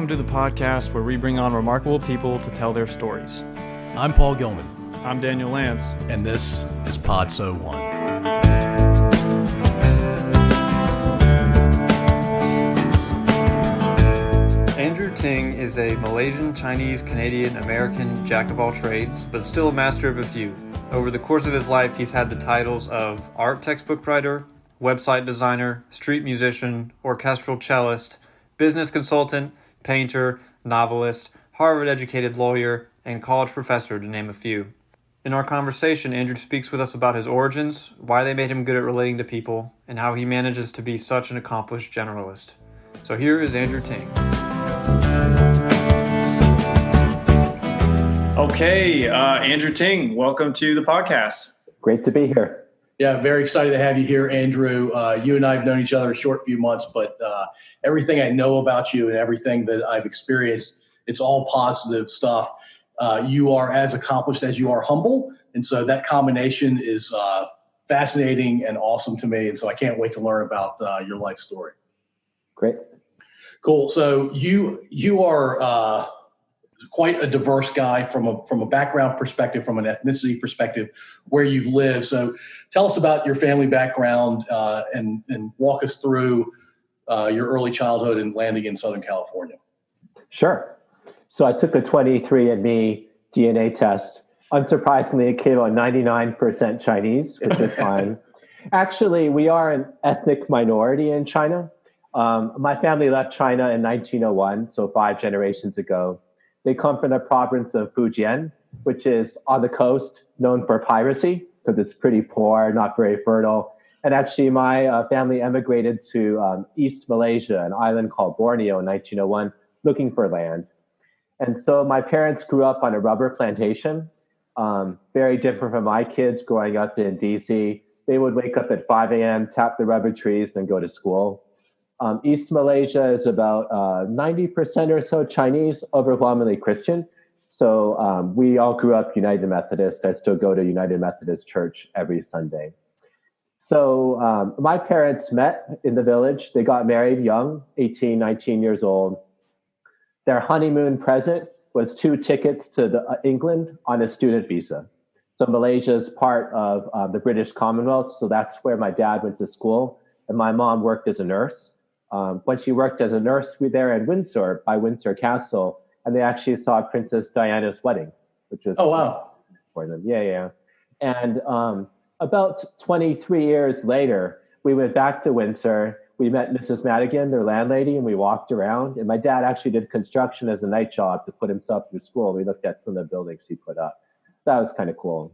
Welcome to the podcast where we bring on remarkable people to tell their stories. I'm Paul Gilman. I'm Daniel Lance. And this is Pod So One. Andrew Ting is a Malaysian, Chinese, Canadian, American jack of all trades, but still a master of a few. Over the course of his life, he's had the titles of art textbook writer, website designer, street musician, orchestral cellist, business consultant, painter, novelist, Harvard-educated lawyer, and college professor, to name a few. In our conversation, Andrew speaks with us about his origins, why they made him good at relating to people, and how he manages to be such an accomplished generalist. So here is Andrew Ting. Okay, Andrew Ting, welcome to the podcast. Great to be here. Yeah, very excited to have you here, Andrew. You and I have known each other a short few months, but everything I know about you and everything that I've experienced, it's all positive stuff. You are as accomplished as you are humble, and so that combination is fascinating and awesome to me, and so I can't wait to learn about your life story. Great. Cool. So you are quite a diverse guy from a background perspective, from an ethnicity perspective, where you've lived. So tell us about your family background and walk us through your early childhood and landing in Southern California. Sure. So I took a 23andMe DNA test. Unsurprisingly, it came out 99% Chinese, which is fine. Actually, we are an ethnic minority in China. My family left China in 1901, so 5 generations ago. They come from the province of Fujian, which is on the coast, known for piracy, because it's pretty poor, not very fertile. And actually, my family emigrated to East Malaysia, an island called Borneo in 1901, looking for land. And so my parents grew up on a rubber plantation, very different from my kids growing up in DC. They would wake up at 5 a.m., tap the rubber trees, then go to school. East Malaysia is about 90% or so Chinese, overwhelmingly Christian. So we all grew up United Methodist. I still go to United Methodist Church every Sunday. So my parents met in the village. They got married young, 18, 19 years old. Their honeymoon present was 2 tickets to England on a student visa. So Malaysia is part of the British Commonwealth. So that's where my dad went to school. And my mom worked as a nurse. When she worked as a nurse, we were there in Windsor, by Windsor Castle, and they actually saw Princess Diana's wedding, which was for them. Yeah. And about 23 years later, we went back to Windsor. We met Mrs. Madigan, their landlady, and we walked around. And my dad actually did construction as a night job to put himself through school. We looked at some of the buildings he put up. That was kind of cool.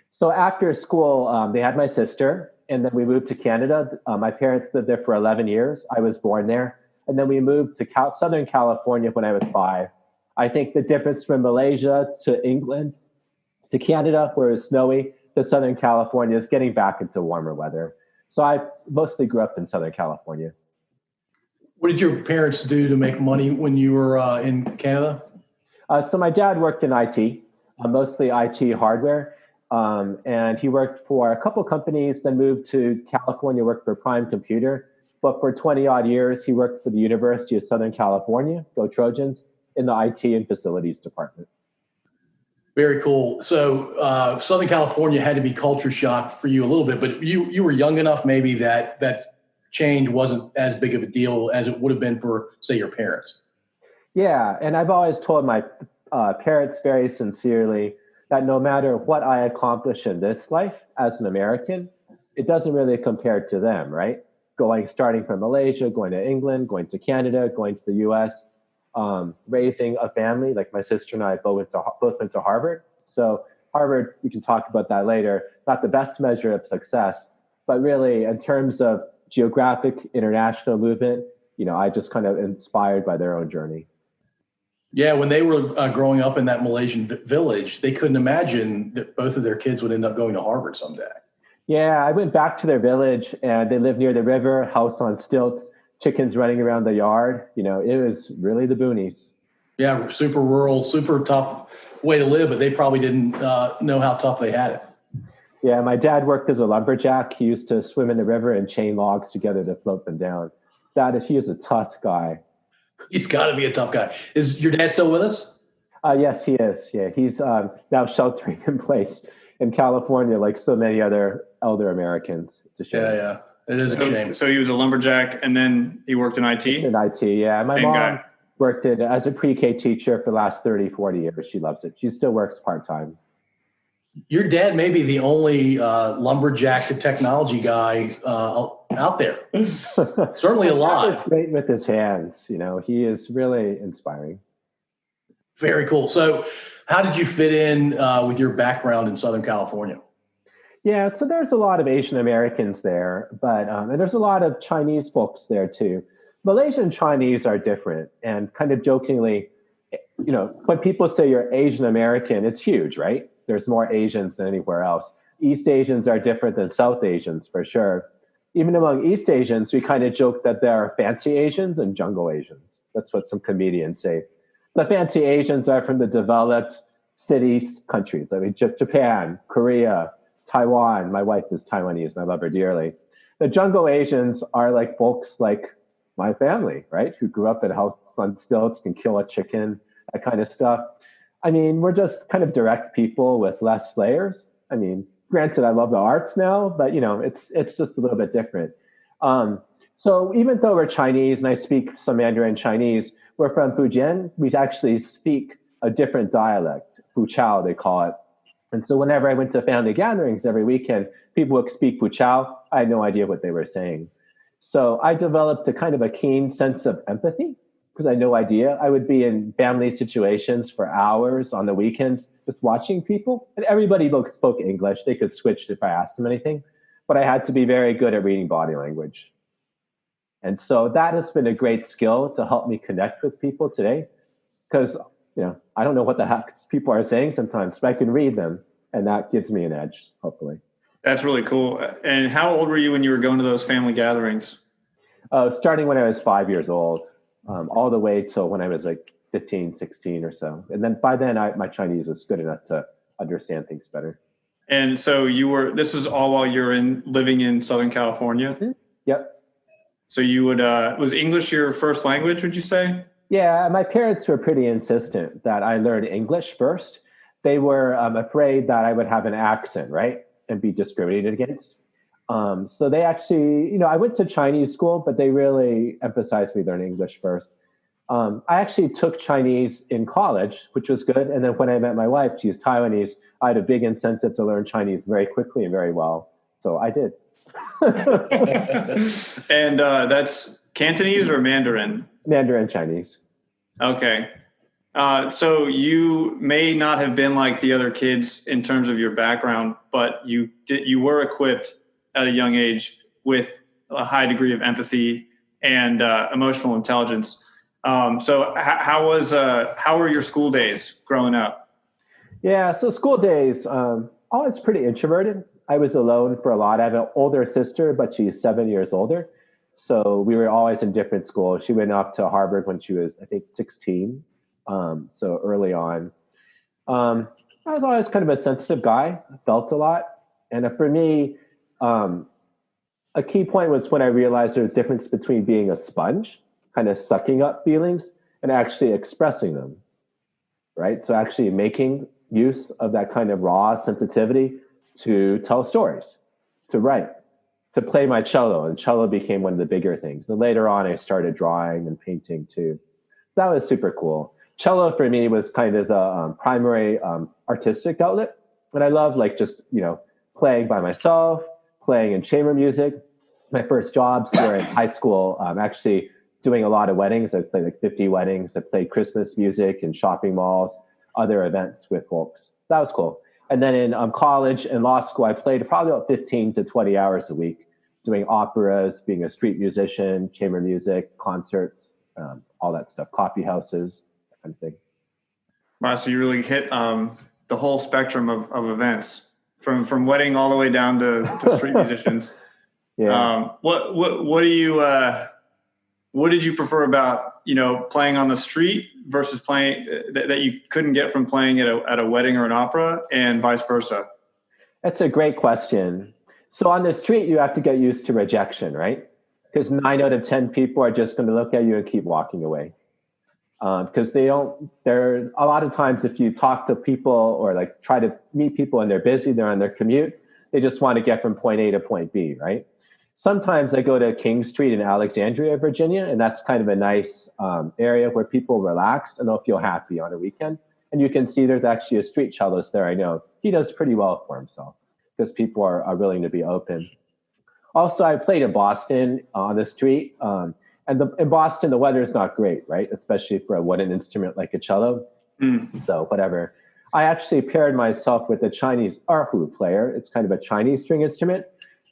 So after school, they had my sister. And then we moved to Canada. My parents lived there for 11 years. I was born there. And then we moved to Southern California when I was 5. I think the difference from Malaysia to England to Canada, where it's snowy, to Southern California is getting back into warmer weather. So I mostly grew up in Southern California. What did your parents do to make money when you were in Canada? So my dad worked in IT, mostly IT hardware. And he worked for a couple companies, then moved to California, worked for Prime Computer. But for 20 odd years, he worked for the University of Southern California, go Trojans, in the IT and facilities department. Very cool. So Southern California had to be culture shock for you a little bit, but you were young enough maybe that change wasn't as big of a deal as it would have been for, say, your parents. Yeah, and I've always told my parents very sincerely that no matter what I accomplish in this life as an American, it doesn't really compare to them, right? Starting from Malaysia, going to England, going to Canada, going to the US, raising a family, like my sister and I both went to Harvard. So Harvard, we can talk about that later, not the best measure of success, but really in terms of geographic international movement, I just kind of inspired by their own journey. Yeah, when they were growing up in that Malaysian village, they couldn't imagine that both of their kids would end up going to Harvard someday. Yeah, I went back to their village and they lived near the river, house on stilts, chickens running around the yard. It was really the boonies. Yeah, super rural, super tough way to live, but they probably didn't know how tough they had it. Yeah, my dad worked as a lumberjack. He used to swim in the river and chain logs together to float them down. He is a tough guy. He's got to be a tough guy. Is your dad still with us? Yes, he is. Yeah, he's now sheltering in place in California, like so many other elder Americans. It's a shame. Yeah. It is a shame. So he was a lumberjack, and then he worked in IT? In IT, yeah. My Same mom guy. worked as a pre-K teacher for the last 30, 40 years. She loves it. She still works part-time. Your dad may be the only lumberjack to technology guy out there. Certainly alive. He's great with his hands. He is really inspiring. Very cool. So how did you fit in with your background in Southern California? Yeah, so there's a lot of Asian Americans there, but and there's a lot of Chinese folks there too. Malaysian Chinese are different, and kind of jokingly, when people say you're Asian American, it's huge, right? There's more Asians than anywhere else. East Asians are different than South Asians for sure. Even among East Asians, we kind of joke that there are fancy Asians and jungle Asians. That's what some comedians say. The fancy Asians are from the developed cities, countries. I mean, Japan, Korea, Taiwan. My wife is Taiwanese and I love her dearly. The jungle Asians are like folks like my family, right? Who grew up in a house on stilts, can kill a chicken, that kind of stuff. I mean, we're just kind of direct people with less layers. I mean, granted, I love the arts now, but it's just a little bit different. So even though we're Chinese and I speak some Mandarin Chinese, we're from Fujian. We actually speak a different dialect, Fuchao they call it. And so whenever I went to family gatherings every weekend, people would speak Fuchao. I had no idea what they were saying. So I developed a kind of a keen sense of empathy because I had no idea. I would be in family situations for hours on the weekends just watching people. And everybody spoke English. They could switch if I asked them anything. But I had to be very good at reading body language. And so that has been a great skill to help me connect with people today because, I don't know what the heck people are saying sometimes, but I can read them and that gives me an edge, hopefully. That's really cool. And how old were you when you were going to those family gatherings? Starting when I was 5 years old, all the way till when I was like 15, 16 or so. And then by then my Chinese was good enough to understand things better. And so this was all while you're living in Southern California? Mm-hmm. Yep. So you was English your first language, would you say? Yeah, my parents were pretty insistent that I learn English first. They were afraid that I would have an accent, right? And be discriminated against. So they actually, I went to Chinese school, but they really emphasized me learning English first. I actually took Chinese in college, which was good. And then when I met my wife, she's Taiwanese, I had a big incentive to learn Chinese very quickly and very well. So I did. And that's Cantonese or Mandarin? Mandarin Chinese. Okay. So you may not have been like the other kids in terms of your background, but you were equipped at a young age with a high degree of empathy and emotional intelligence. So how were your school days growing up? Yeah, so school days, I was pretty introverted. I was alone for a lot. I have an older sister, but she's 7 years older. So we were always in different schools. She went off to Harvard when she was, I think, 16. So early on. I was always kind of a sensitive guy. I felt a lot. And for me, a key point was when I realized there was a difference between being a sponge, kind of sucking up feelings, and actually expressing them, right? So actually making use of that kind of raw sensitivity to tell stories, to write, to play my cello. And cello became one of the bigger things. And later on, I started drawing and painting too. That was super cool. Cello for me was kind of the primary artistic outlet. And I love just, playing by myself, playing in chamber music. My first jobs were in high school, actually doing a lot of weddings. I played like 50 weddings. I played Christmas music in shopping malls, other events with folks. That was cool. And then in college and law school, I played probably about 15 to 20 hours a week, doing operas, being a street musician, chamber music, concerts, all that stuff, coffee houses, that kind of thing. Wow, so you really hit the whole spectrum of events, from wedding all the way down to street musicians. Yeah. What did you prefer about playing on the street versus playing that you couldn't get from playing at a wedding or an opera, and vice versa? That's a great question. So on the street, you have to get used to rejection, right? Because 9 out of 10 people are just going to look at you and keep walking away. because they don't. They're a lot of times if you talk to people or like try to meet people and they're busy, they're on their commute. They just want to get from point A to point B, right? Sometimes I go to King Street in Alexandria, Virginia, and that's kind of a nice area where people relax and they'll feel happy on a weekend. And you can see there's actually a street cellist there. I know he does pretty well for himself because people are willing to be open. Also, I played in Boston on the street, in Boston the weather is not great, right? Especially for a wooden instrument like a cello. So whatever. I actually paired myself with a Chinese erhu player. It's kind of a Chinese string instrument.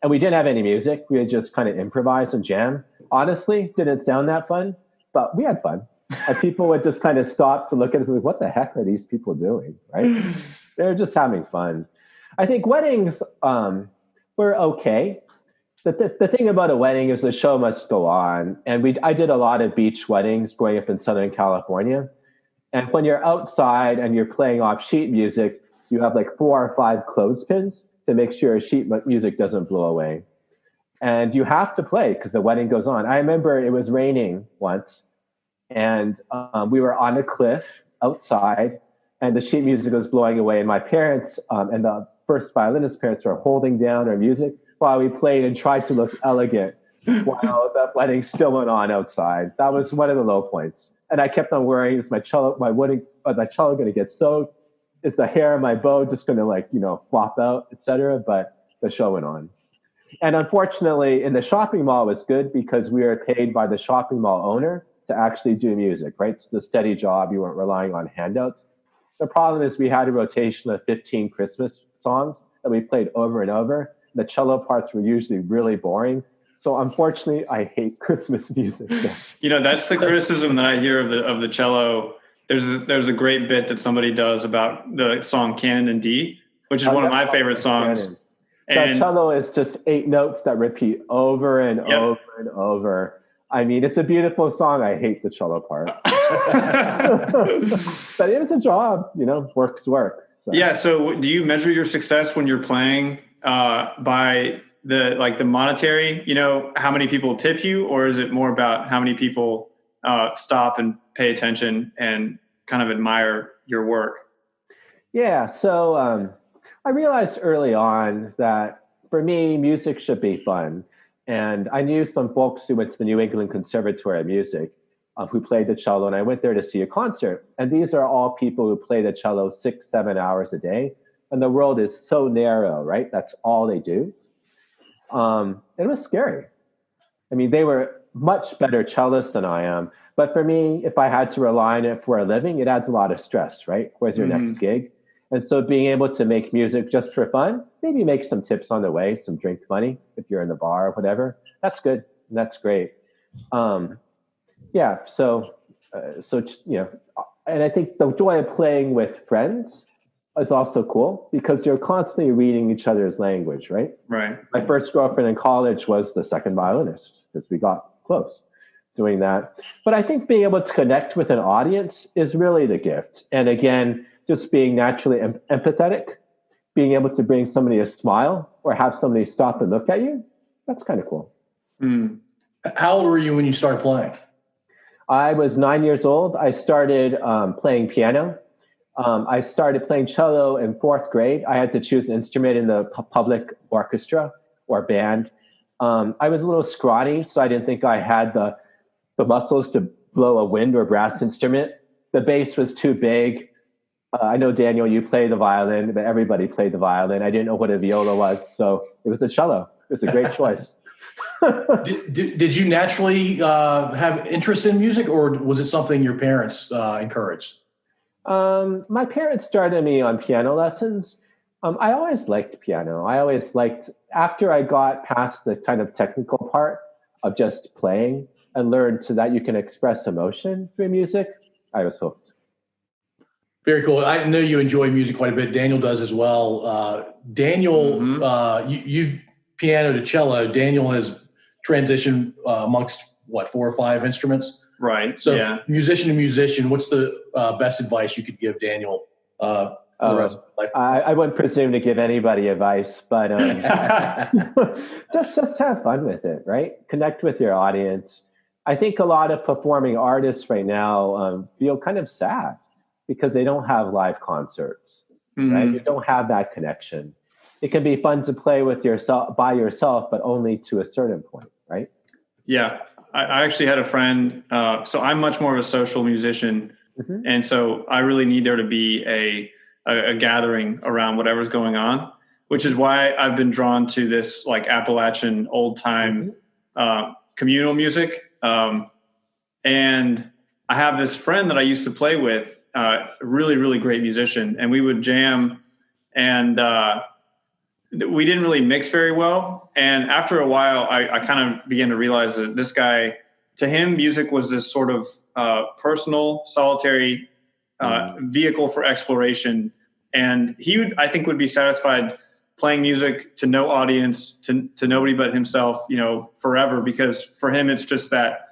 And we didn't have any music. We had just kind of improvised and jam. Honestly, didn't sound that fun, but we had fun. And people would just kind of stop to look at us and like, what the heck are these people doing, right? They're just having fun. I think weddings were okay. The thing about a wedding is the show must go on. And I did a lot of beach weddings growing up in Southern California. And when you're outside and you're playing off sheet music, you have like 4 or 5 clothespins to make sure sheet music doesn't blow away. And you have to play because the wedding goes on. I remember it was raining once and we were on a cliff outside and the sheet music was blowing away. And my parents and the first violinist parents were holding down our music while we played and tried to look elegant while the wedding still went on outside. That was one of the low points. And I kept on worrying, is my cello going to get soaked? Is the hair of my bow just going to flop out, etc.? But the show went on. And unfortunately, in the shopping mall, it was good because we were paid by the shopping mall owner to actually do music, right? It's a steady job. You weren't relying on handouts. The problem is we had a rotation of 15 Christmas songs that we played over and over. The cello parts were usually really boring. So unfortunately, I hate Christmas music. That's the criticism that I hear of the cello. There's a great bit that somebody does about the song Canon in D, which is one of my favorite songs. And the cello is just 8 notes that repeat over and over and over. I mean, it's a beautiful song. I hate the cello part. But it's a job, work's work. So. Yeah. So do you measure your success when you're playing by the monetary, how many people tip you, or is it more about how many people stop and pay attention and kind of admire your work? Yeah. So I realized early on that for me, music should be fun. And I knew some folks who went to the New England Conservatory of Music who played the cello, and I went there to see a concert. And these are all people who play the cello 6-7 hours a day. And the world is so narrow, right? That's all they do. It was scary. I mean, they were much better cellists than I am. But for me, if I had to rely on it for a living, it adds a lot of stress, right? Where's your next gig? And so being able to make music just for fun, maybe make some tips on the way, some drink money if you're in the bar or whatever, that's good. That's great. Yeah. So, and I think the joy of playing with friends is also cool because you're constantly reading each other's language, right? Right. My first girlfriend in college was the second violinist because we got close doing that. But I think being able to connect with an audience is really the gift. And again, just being naturally empathetic, being able to bring somebody a smile or have somebody stop and look at you, that's kind of cool. How old were you when you started playing? I was 9 years old. I started playing piano. I started playing cello in 4th grade. I had to choose an instrument in the public orchestra or band. I was a little scrawny, so I didn't think I had the muscles to blow a wind or brass instrument. The bass was too big. I know, Daniel, you play the violin, but everybody played the violin. I didn't know what a viola was, so it was the cello. It was a great choice. Did you naturally have interest in music, or was it something your parents encouraged? My parents started me on piano lessons. I always liked piano. I always liked, after I got past the kind of technical part of just playing and learned so that you can express emotion through music, I was hooked. Very cool. I know you enjoy music quite a bit. Daniel does as well. Daniel, you've piano to cello. Daniel has transitioned amongst 4 or 5 instruments. Right. So musician to musician, what's the best advice you could give Daniel for the rest of life? I wouldn't presume to give anybody advice, but just have fun with it, right? Connect with your audience. I think a lot of performing artists right now feel kind of sad because they don't have live concerts, right? You don't have that connection. It can be fun to play with yourself by yourself, but only to a certain point, right? Yeah, I actually had a friend. So I'm much more of a social musician, and so I really need there to be a gathering around whatever's going on, which is why I've been drawn to this like Appalachian old time communal music. And I have this friend that I used to play with, really, really great musician, and we would jam, and we didn't really mix very well. And after a while, I kind of began to realize that this guy, to him, music was this sort of personal, solitary vehicle for exploration. And he would, I think, would be satisfied playing music to no audience, to nobody but himself, forever, because for him, it's just that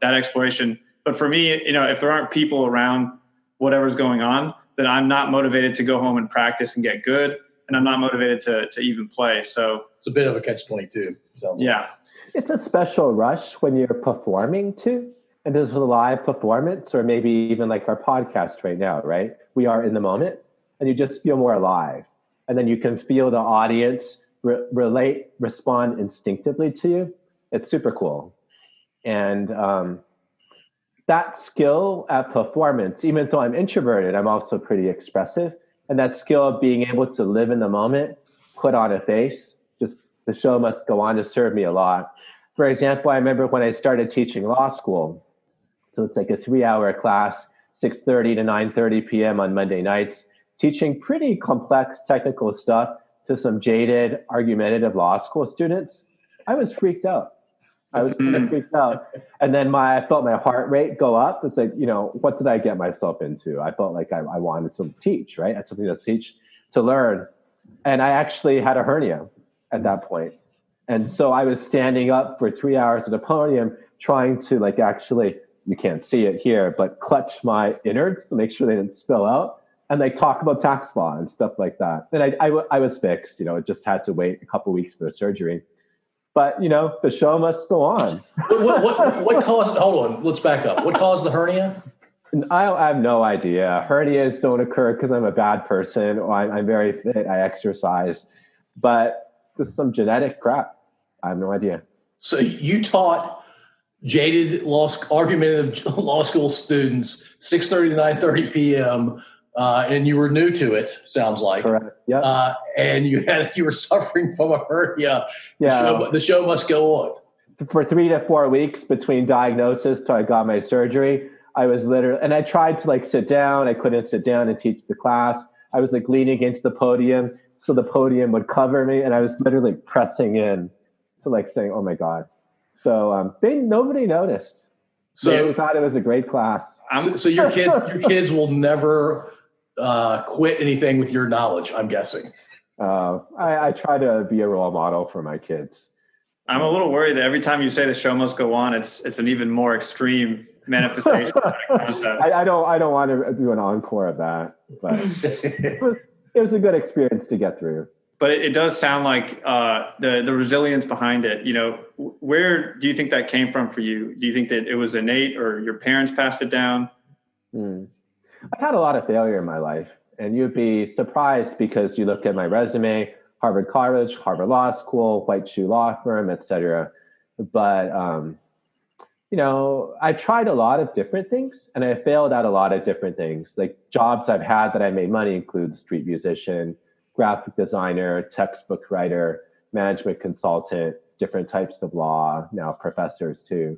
exploration. But for me, if there aren't people around whatever's going on, then I'm not motivated to go home and practice and get good. And I'm not motivated to even play. So it's a bit of a catch-22. Yeah. It's a special rush when you're performing too. And there's a live performance, or maybe even like our podcast right now, right? We are in the moment and you just feel more alive. And then you can feel the audience respond instinctively to you. It's super cool. And that skill at performance, even though I'm introverted, I'm also pretty expressive. And that skill of being able to live in the moment, put on a face, just the show must go on, to serve me a lot. For example, I remember when I started teaching law school. So it's like a 3-hour class, 6:30 to 9:30 p.m. on Monday nights, teaching pretty complex technical stuff to some jaded, argumentative law school students. I was freaked out. I was kind of freaked out. And then I felt my heart rate go up. It's like, what did I get myself into? I felt like I wanted to teach, right? I had something to teach, to learn. And I actually had a hernia at that point. And so I was standing up for 3 hours at a podium trying to actually, you can't see it here, but clutch my innards to make sure they didn't spill out and talk about tax law and stuff like that. And I was fixed, it just had to wait a couple of weeks for the surgery. But, the show must go on. What caused, hold on, let's back up. What caused the hernia? I have no idea. Hernias don't occur because I'm a bad person or I'm very fit, I exercise. But just some genetic crap. I have no idea. So you taught jaded argumentative law school students 6:30 to 9:30 p.m., and you were new to it, sounds like. Correct. Yeah. And you were suffering from a hernia. Yeah. The show must go on. For 3 to 4 weeks between diagnosis till I got my surgery, I was literally, and I tried to sit down. I couldn't sit down and teach the class. I was leaning against the podium so the podium would cover me, and I was literally pressing in to saying, "Oh my God." So nobody noticed. So they thought it was a great class. So your kids will never quit anything with your knowledge, I'm guessing. I try to be a role model for my kids. I'm a little worried that every time you say the show must go on, it's an even more extreme manifestation of that concept. I don't want to do an encore of that, but it was a good experience to get through. But it does sound like the resilience behind it. Where do you think that came from for you? Do you think that it was innate, or your parents passed it down? I've had a lot of failure in my life, and you'd be surprised because you look at my resume: Harvard College, Harvard Law School, white shoe law firm, etc. But I tried a lot of different things, and I failed at a lot of different things. Like jobs I've had that I made money include street musician, graphic designer, textbook writer, management consultant, different types of law, now professors too.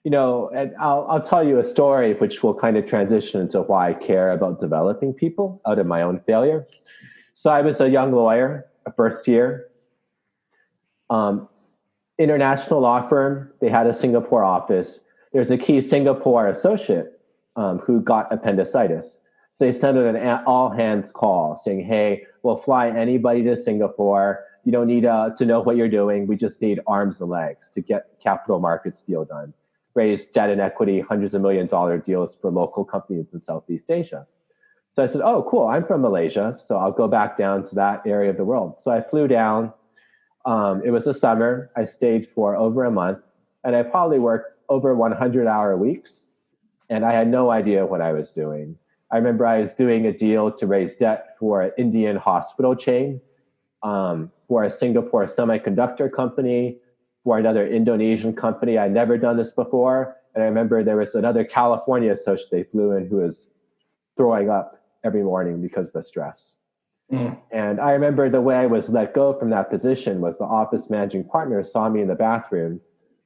And I'll tell you a story which will kind of transition into why I care about developing people out of my own failure. So I was a young lawyer, a first year, international law firm. They had a Singapore office. There's a key Singapore associate who got appendicitis. So they sent an all-hands call saying, "Hey, we'll fly anybody to Singapore. You don't need to know what you're doing. We just need arms and legs to get capital markets deal done. Raise debt and equity, hundreds of $1 million deals for local companies in Southeast Asia." So I said, "Oh, cool. I'm from Malaysia, so I'll go back down to that area of the world." So I flew down. It was the summer. I stayed for over a month. And I probably worked over 100-hour weeks, and I had no idea what I was doing. I remember I was doing a deal to raise debt for an Indian hospital chain, for a Singapore semiconductor company, for another Indonesian company. I'd never done this before. And I remember there was another California associate they flew in who was throwing up every morning because of the stress. And I remember the way I was let go from that position was the office managing partner saw me in the bathroom.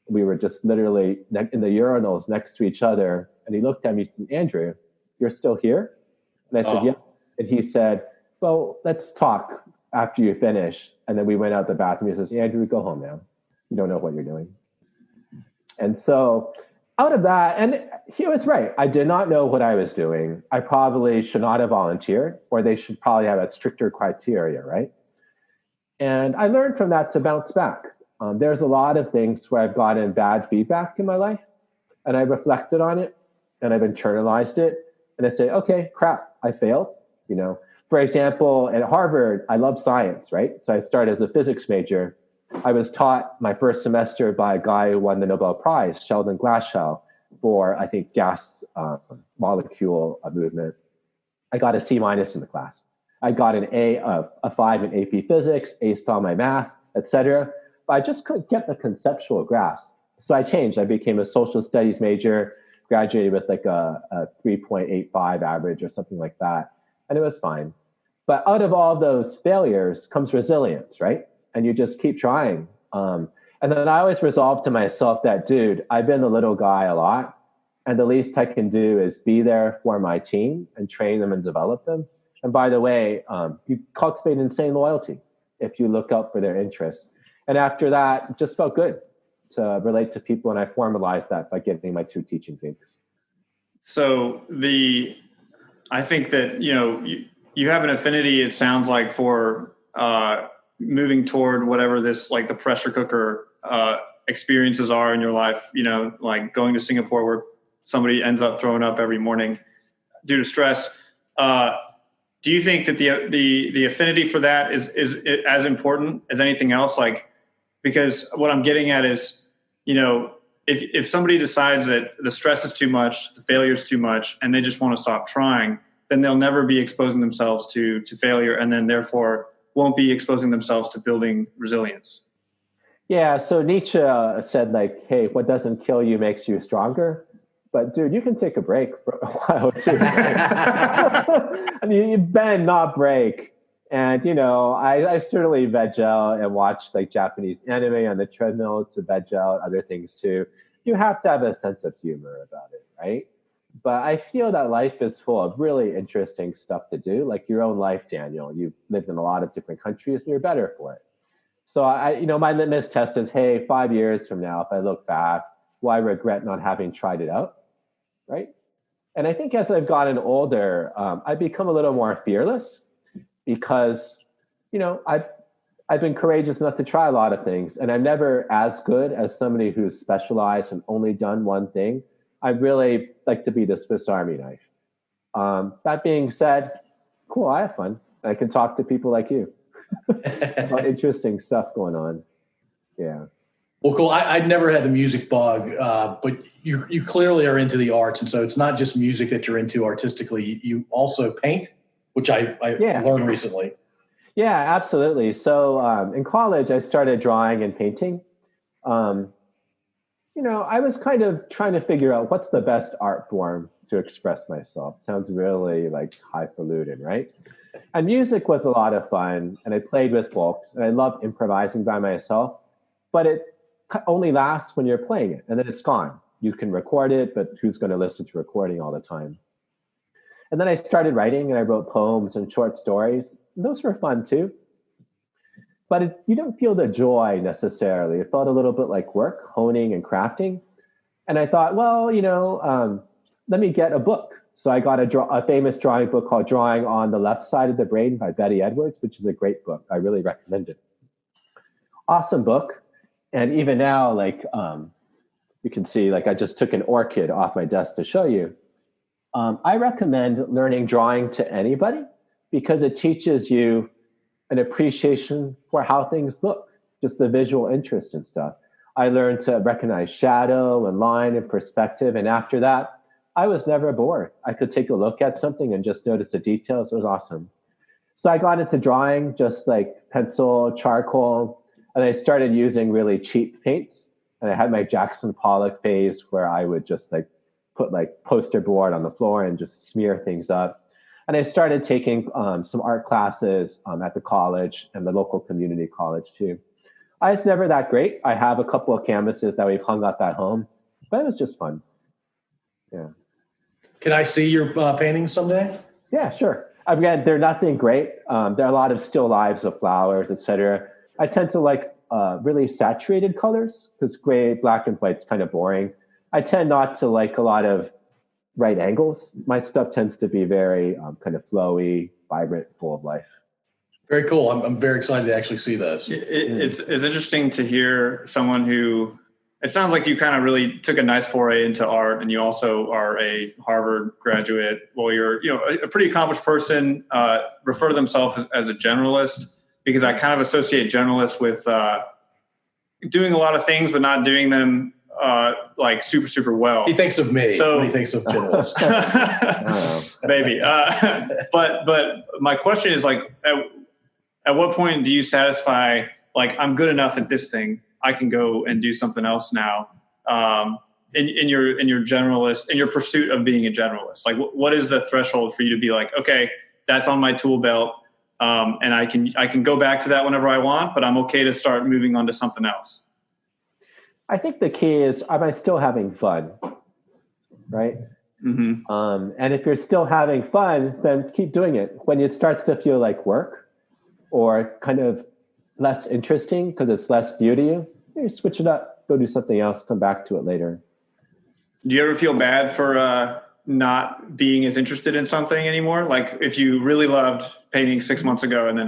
We were just literally in the urinals next to each other. And he looked at me and said, Andrew, you're still here? And I said, yeah. And he said, well, let's talk after you finish. And then we went out the bathroom. He says, Andrew, go home now. You don't know what you're doing. And so out of that, and he was right. I did not know what I was doing. I probably should not have volunteered, or they should probably have a stricter criteria, right? And I learned from that to bounce back. There's a lot of things where I've gotten bad feedback in my life, and I reflected on it, and I've internalized it, and I say, okay, crap, I failed. For example, at Harvard, I love science, right? So I started as a physics major. I was taught my first semester by a guy who won the Nobel Prize, Sheldon Glashow, for, I think, gas molecule movement. I got a C- in the class. I got a 5 in AP Physics, aced all my math, etc. But I just couldn't get the conceptual grasp. So I changed. I became a social studies major, graduated with like a 3.85 average or something like that. And it was fine. But out of all those failures comes resilience, right? And you just keep trying. And then I always resolved to myself that, dude, I've been the little guy a lot. And the least I can do is be there for my team and train them and develop them. And by the way, you cultivate insane loyalty if you look out for their interests. And after that, it just felt good to relate to people. And I formalized that by getting my 2 teaching gigs. So I think that, you have an affinity, it sounds like, for moving toward whatever this, like the pressure cooker experiences are in your life, like going to Singapore where somebody ends up throwing up every morning due to stress. Do you think that the affinity for that is as important as anything else? Like, because what I'm getting at is, if somebody decides that the stress is too much, the failure is too much, and they just want to stop trying, then they'll never be exposing themselves to failure, and then therefore won't be exposing themselves to building resilience. Yeah, so Nietzsche said, like, hey, what doesn't kill you makes you stronger. But dude, you can take a break for a while too. I mean, you bend, not break. And I certainly veg out and watch like Japanese anime on the treadmill to veg out other things too. You have to have a sense of humor about it, right? But I feel that life is full of really interesting stuff to do, like your own life, Daniel. You've lived in a lot of different countries and you're better for it. So my litmus test is, hey, 5 years from now, if I look back, will I regret not having tried it out, right? And I think as I've gotten older, I've become a little more fearless because, I've been courageous enough to try a lot of things, and I'm never as good as somebody who's specialized and only done one thing. I really like to be the Swiss Army knife. That being said, cool, I have fun. I can talk to people like you about interesting stuff going on. Yeah. Well, cool. I'd never had the music bug, but you clearly are into the arts. And so it's not just music that you're into artistically. You also paint, which I learned recently. Yeah, absolutely. So in college, I started drawing and painting. I was kind of trying to figure out what's the best art form to express myself. Sounds really like highfalutin, right? And music was a lot of fun, and I played with folks, and I loved improvising by myself, but it only lasts when you're playing it, and then it's gone. You can record it, but who's going to listen to recording all the time? And then I started writing, and I wrote poems and short stories. And those were fun too. But you don't feel the joy necessarily. It felt a little bit like work, honing and crafting. And I thought, well, let me get a book. So I got a famous drawing book called Drawing on the Left Side of the Brain by Betty Edwards, which is a great book. I really recommend it. Awesome book. And even now, like you can see, like I just took an orchid off my desk to show you. I recommend learning drawing to anybody because it teaches you an appreciation for how things look, just the visual interest and stuff. I learned to recognize shadow and line and perspective. And after that, I was never bored. I could take a look at something and just notice the details. It was awesome. So I got into drawing, just like pencil, charcoal, and I started using really cheap paints. And I had my Jackson Pollock phase where I would just like put like poster board on the floor and just smear things up. And I started taking some art classes at the college and the local community college too. I was never that great. I have a couple of canvases that we've hung up at home, but it was just fun. Yeah. Can I see your paintings someday? Yeah, sure. Again, they're nothing great. There are a lot of still lives of flowers, etc. I tend to like really saturated colors because gray, black, and white's kind of boring. I tend not to like a lot of right angles. My stuff tends to be very kind of flowy, vibrant, full of life. Very cool. I'm very excited to actually see those. It's interesting to hear someone who, it sounds like you kind of really took a nice foray into art, and you also are a Harvard graduate. Well, you're a pretty accomplished person. Refer to themselves as a generalist, because I kind of associate generalists with doing a lot of things but not doing them like super, super well. He thinks of me when he thinks of generalists. Maybe. But my question is like, at what point do you satisfy, like, I'm good enough at this thing, I can go and do something else now? In your generalist, in your pursuit of being a generalist, like what is the threshold for you to be like, okay, that's on my tool belt, and I can go back to that whenever I want, but I'm okay to start moving on to something else? I think the key is, am I still having fun, right? Mm-hmm. And if you're still having fun, then keep doing it. When it starts to feel like work or kind of less interesting because it's less new to you, you switch it up, go do something else, come back to it later. Do you ever feel bad for not being as interested in something anymore? Like if you really loved painting 6 months ago and then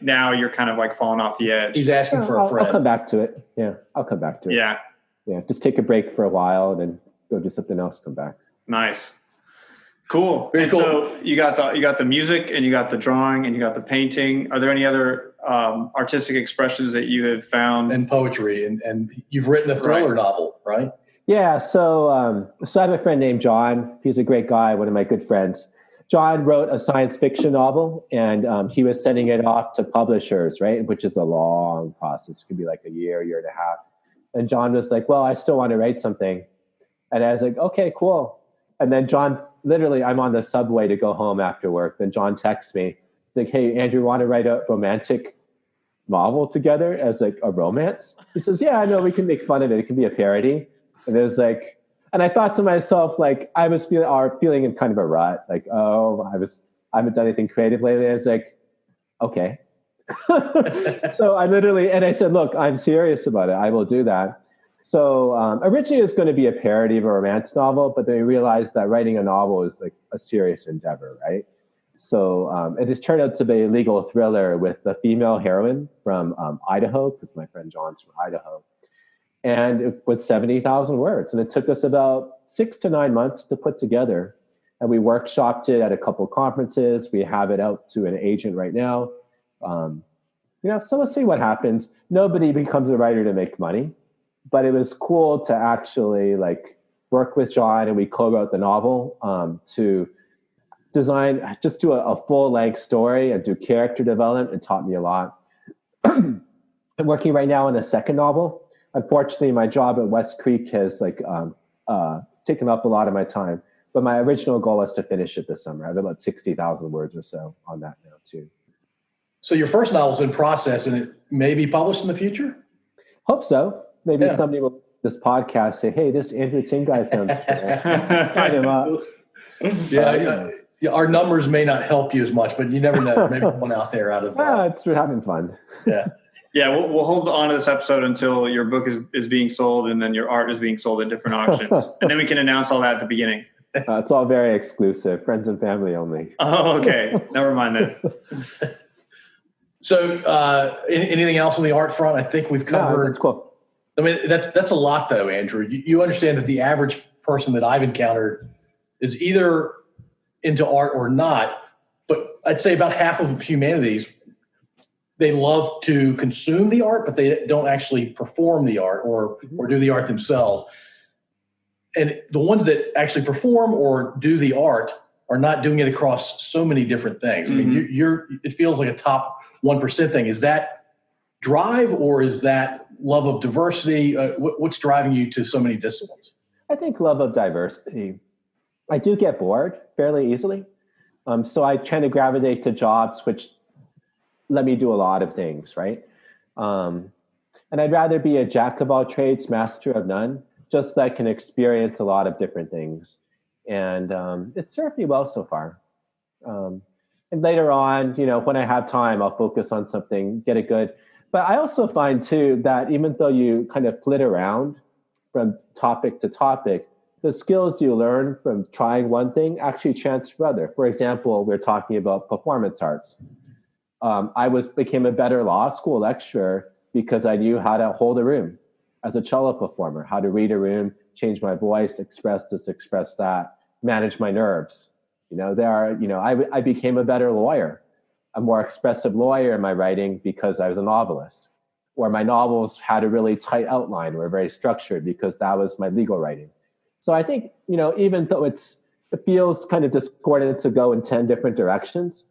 now you're kind of like falling off the edge. He's asking for a friend. I'll come back to it. Yeah, I'll come back to it. Yeah. Yeah, just take a break for a while and then go do something else, come back. Nice. Cool. Very cool. So you got the music and you got the drawing and you got the painting. Are there any other artistic expressions that you have found? And poetry, and you've written a thriller novel, right? Yeah. So I have a friend named John. He's a great guy, one of my good friends. John wrote a science fiction novel, and he was sending it off to publishers, right? Which is a long process. It could be like a year and a half. And John was like, well, I still want to write something. And I was like, okay, cool. And then John, literally, I'm on the subway to go home after work. Then John texts me. He's like, hey, Andrew, want to write a romantic novel together as like a romance? He says, yeah, I know, we can make fun of it. It can be a parody. And it was like, and I thought to myself, like, I was feeling in kind of a rut. Like, I haven't done anything creative lately. I was like, okay. So I said, look, I'm serious about it. I will do that. So originally it was going to be a parody of a romance novel, but then we realized that writing a novel is like a serious endeavor, right? So it has turned out to be a legal thriller with the female heroine from Idaho, because my friend John's from Idaho. And it was 70,000 words. And it took us about 6 to 9 months to put together. And we workshopped it at a couple of conferences. We have it out to an agent right now. So we'll see what happens. Nobody becomes a writer to make money. But it was cool to actually like work with John, and we co-wrote the novel to design, just do a full-length story and do character development. It taught me a lot. I'm working right now on a second novel. Unfortunately, my job at West Creek has like taken up a lot of my time. But my original goal was to finish it this summer. I have about 60,000 words or so on that now too. So your first novel's in process, and it may be published in the future? Hope so. Maybe somebody will this podcast say, hey, this Andrew Ting guy sounds cool. Sign him up. Yeah, our numbers may not help you as much, but you never know. Maybe one out there out of it's for having fun. Yeah, we'll hold on to this episode until your book is being sold, and then your art is being sold at different auctions. And then we can announce all that at the beginning. It's all very exclusive, friends and family only. Oh, okay. Never mind then. So anything else on the art front? I think we've covered. No, that's cool. I mean, that's a lot, though, Andrew. You understand that the average person that I've encountered is either into art or not, but I'd say about half of humanity's they love to consume the art, but they don't actually perform the art or do the art themselves. And the ones that actually perform or do the art are not doing it across so many different things. I mean, it feels like a top 1% thing. Is that drive, or is that love of diversity? What's driving you to so many disciplines? I think love of diversity. I do get bored fairly easily. So I tend to gravitate to jobs which let me do a lot of things, right? And I'd rather be a jack of all trades, master of none, just so I can experience a lot of different things. And it's served me well so far. And later on, when I have time, I'll focus on something, get it good. But I also find too that even though you kind of flit around from topic to topic, the skills you learn from trying one thing actually transfer other. For example, we're talking about performance arts. I became a better law school lecturer because I knew how to hold a room as a cello performer, how to read a room, change my voice, express this, express that, manage my nerves. I became a better lawyer, a more expressive lawyer in my writing because I was a novelist. Or my novels had a really tight outline, were very structured because that was my legal writing. So I think, even though it feels kind of discordant to go in 10 different directions,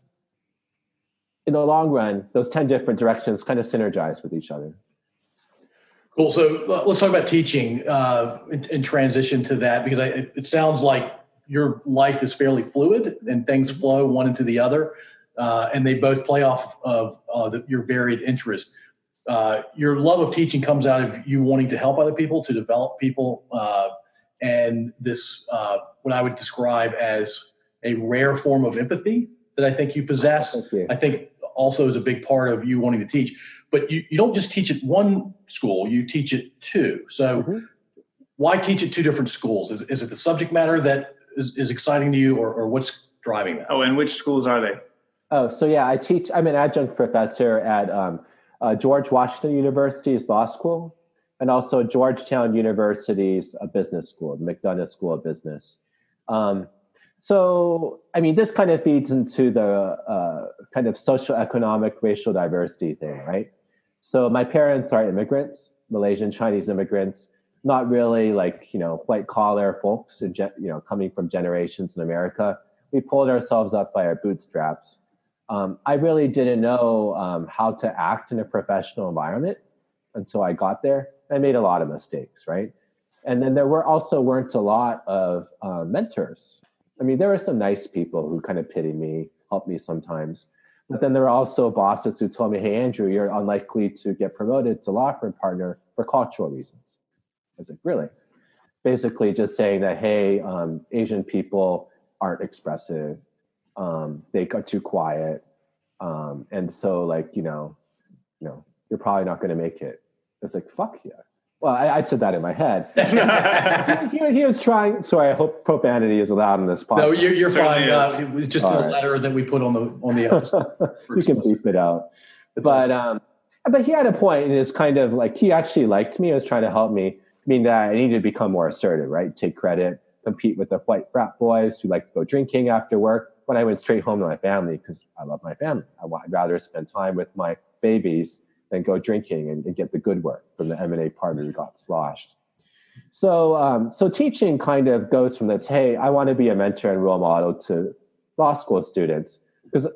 in the long run, those 10 different directions kind of synergize with each other. Cool. So let's talk about teaching and transition to that, because it sounds like your life is fairly fluid and things flow one into the other, and they both play off of your varied interests. Your love of teaching comes out of you wanting to help other people, to develop people, and this, what I would describe as a rare form of empathy that I think you possess. Thank you. I think also is a big part of you wanting to teach. But you don't just teach at one school, you teach at two. So why teach at two different schools? Is it the subject matter that is exciting to you, or what's driving that? Oh, and which schools are they? Oh, so yeah, I'm an adjunct professor at George Washington University's law school, and also Georgetown University's business school, the McDonough School of Business. So, this kind of feeds into the kind of socioeconomic racial diversity thing, right? So my parents are immigrants, Malaysian Chinese immigrants, not really white collar folks, coming from generations in America. We pulled ourselves up by our bootstraps. I really didn't know how to act in a professional environment until I got there. I made a lot of mistakes, right? And then there weren't a lot of mentors. There were some nice people who kind of pitied me, helped me sometimes. But then there were also bosses who told me, hey, Andrew, you're unlikely to get promoted to law firm partner for cultural reasons. I was like, really? Basically just saying that, hey, Asian people aren't expressive. They got too quiet. And so you're probably not going to make it. It's like, fuck yeah. Well, I said that in my head. he was trying. Sorry, I hope profanity is allowed in this podcast. No, you're fine. It was just a letter that we put on the episode. You can beep it out. But he had a point, and it's kind of like he actually liked me. He was trying to help me. That I needed to become more assertive, right? Take credit, compete with the white frat boys who like to go drinking after work. When I went straight home to my family, because I love my family. I'd rather spend time with my babies than go drinking and get the good work from the M&A partner who got sloshed. So teaching kind of goes from this, hey, I want to be a mentor and role model to law school students, because,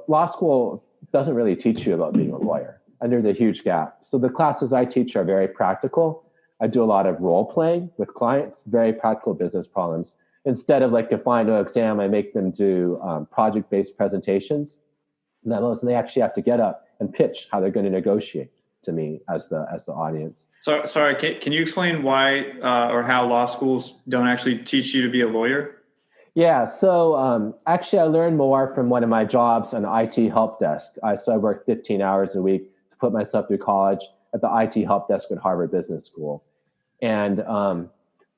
law school doesn't really teach you about being a lawyer, and there's a huge gap. So the classes I teach are very practical. I do a lot of role playing with clients, very practical business problems. Instead of like a final exam, I make them do project-based presentations. Memos, and they actually have to get up and pitch how they're going to negotiate to me as the audience. So, sorry, can you explain why or how law schools don't actually teach you to be a lawyer? Yeah, so actually I learned more from one of my jobs on the IT help desk. So I worked 15 hours a week to put myself through college at the IT help desk at Harvard Business School. And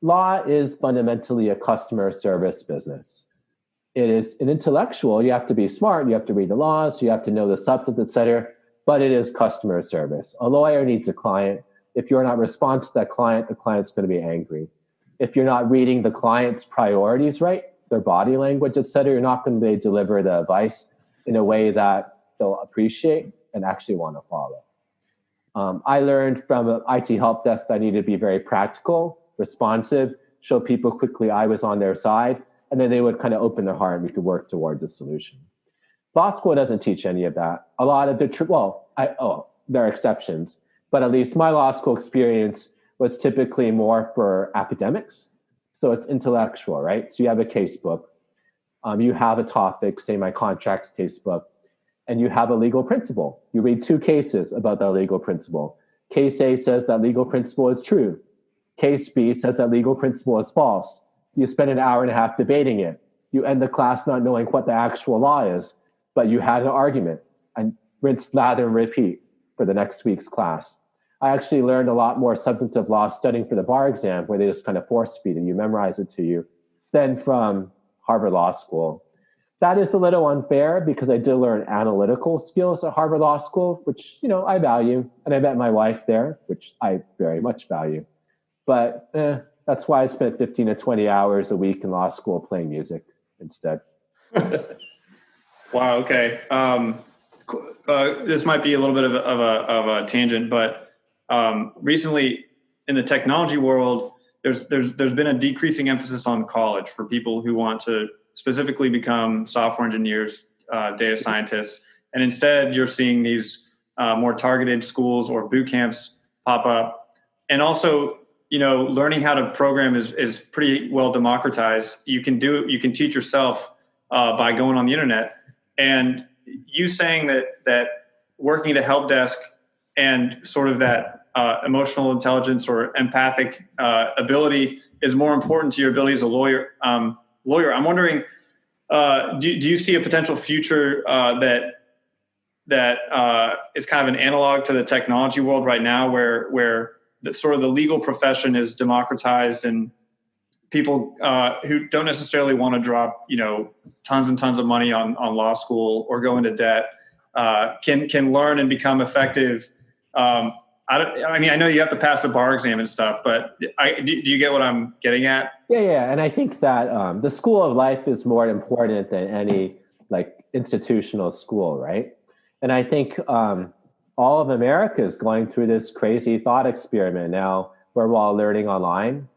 law is fundamentally a customer service business. It is an intellectual. You have to be smart. You have to read the laws. You have to know the substance, et cetera. But it is customer service. A lawyer needs a client. If you're not responding to that client, the client's going to be angry. If you're not reading the client's priorities right, their body language, et cetera, you're not going to be able to deliver the advice in a way that they'll appreciate. and actually want to follow. I learned from an IT help desk that I needed to be very practical, responsive, show people quickly I was on their side, and then they would kind of open their heart and we could work towards a solution. Law school doesn't teach any of that. A lot of there are exceptions, but at least my law school experience was typically more for academics. So it's intellectual, right? So you have a case book, you have a topic, say my contracts case book, and you have a legal principle. You read 2 cases about that legal principle. Case A says that legal principle is true. Case B says that legal principle is false. You spend an hour and a half debating it. You end the class not knowing what the actual law is, but you had an argument, and rinse, lather, and repeat for the next week's class. I actually learned a lot more substantive law studying for the bar exam, where they just kind of force feed and you memorize it to you, than from Harvard Law School. That is a little unfair because I did learn analytical skills at Harvard Law School, which, I value. And I met my wife there, which I very much value. But that's why I spent 15 to 20 hours a week in law school playing music instead. Wow. Okay. This might be a little bit of a tangent, but recently in the technology world, there's been a decreasing emphasis on college for people who want to specifically become software engineers, data scientists, and instead you're seeing these more targeted schools or boot camps pop up. And also, learning how to program is pretty well democratized. You can teach yourself by going on the internet. And you saying that working at a help desk and sort of that emotional intelligence or empathic ability is more important to your ability as a lawyer. I'm wondering, do you see a potential future that is kind of an analog to the technology world right now, where the sort of the legal profession is democratized and people who don't necessarily want to drop, tons and tons of money on law school or go into debt can learn and become effective? I know you have to pass the bar exam and stuff, but do you get what I'm getting at? Yeah. And I think that the school of life is more important than any institutional school, right? And I think all of America is going through this crazy thought experiment now where we're all learning online